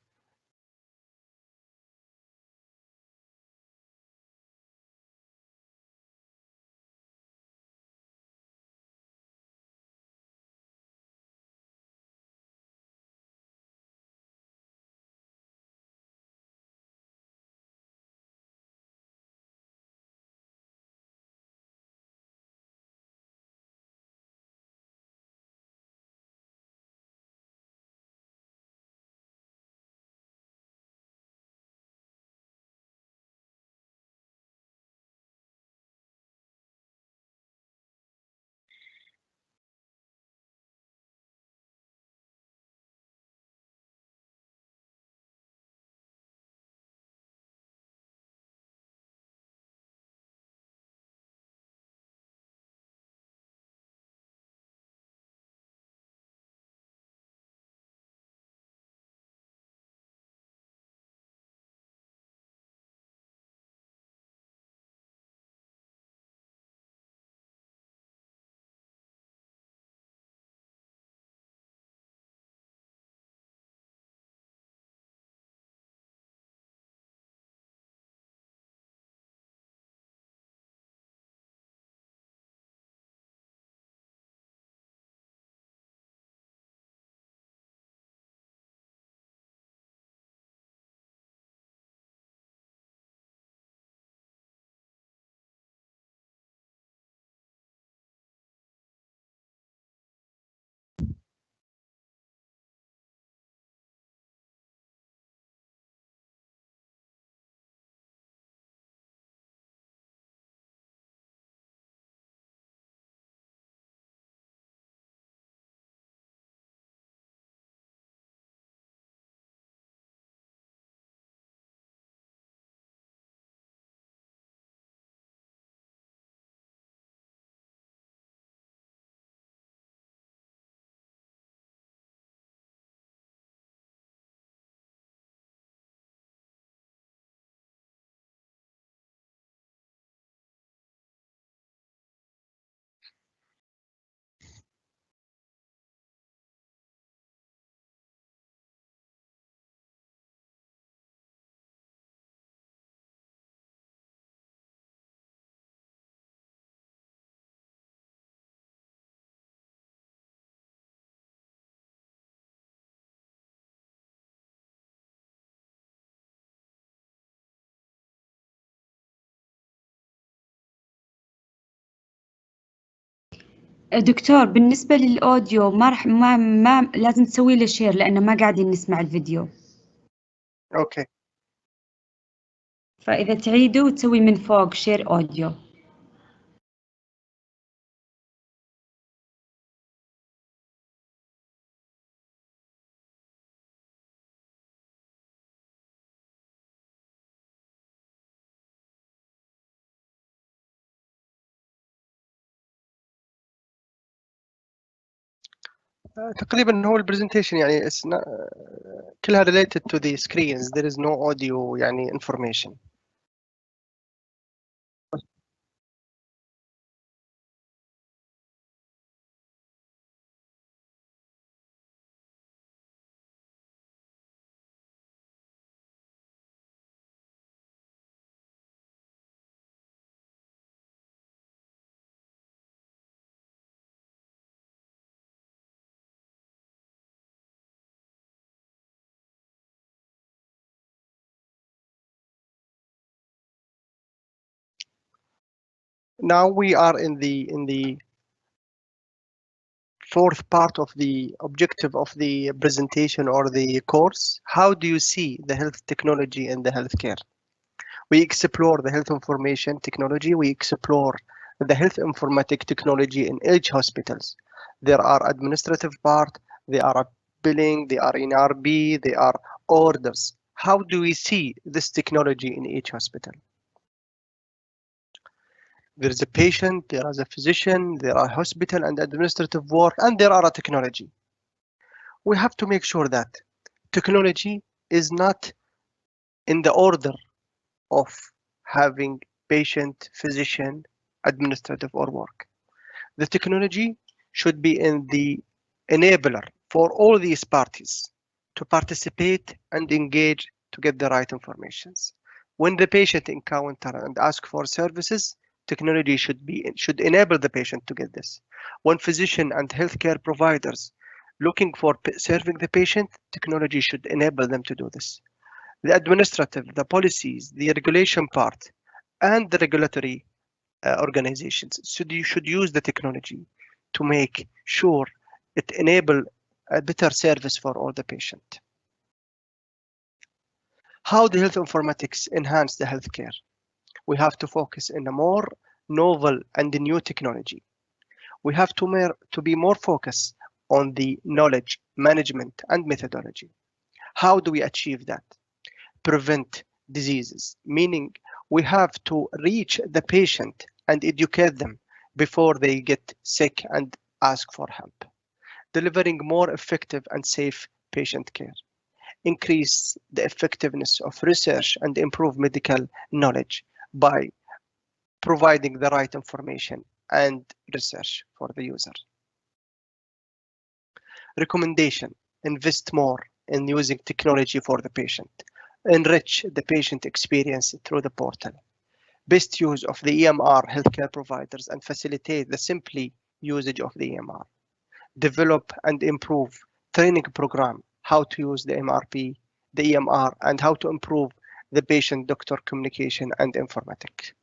دكتور بالنسبة للأوديو ما لازم تسوي له شير لأنه ما قاعدين نسمع الفيديو. اوكي. فإذا تعيده وتسوي من فوق شير أوديو. تقريبا هو البرزنتيشن يعني كلها related to the screens. There is no audio يعني information. Now we are in the fourth part of the objective of the presentation or the course. How do you see the health technology in the healthcare? We explore the health information technology. We explore the health informatic technology in each hospitals. There are administrative part, there are billing, there are NRB, there are orders. How do we see this technology in each hospital? There is a patient, there is a physician, there are hospital and administrative work, and there are a technology. We have to make sure that technology is not in the order of having patient, physician, administrative or work. The technology should be in the enabler for all these parties to participate and engage to get the right informations. When the patient encounter and ask for services, technology should enable the patient to get this. When physician and healthcare providers looking for serving the patient, technology should enable them to do this. The administrative, the policies, the regulation part, and the regulatory organizations should use the technology to make sure it enable a better service for all the patient. How the health informatics enhance the healthcare? We have to focus in a more novel and new technology. We have to be more focused on the knowledge management and methodology. How do we achieve that? Prevent diseases, meaning we have to reach the patient and educate them before they get sick and ask for help. Delivering more effective and safe patient care. Increase the effectiveness of research and improve medical knowledge by providing the right information and research for the user. Recommendation: invest more in using technology for the patient. Enrich the patient experience through the portal. Best use of the EMR healthcare providers and facilitate the simply usage of the EMR. Develop and improve training program, how to use the MRP, the EMR, and how to improve the patient-doctor communication and informatics.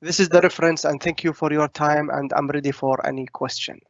This is the reference, and thank you for your time, and I'm ready for any question.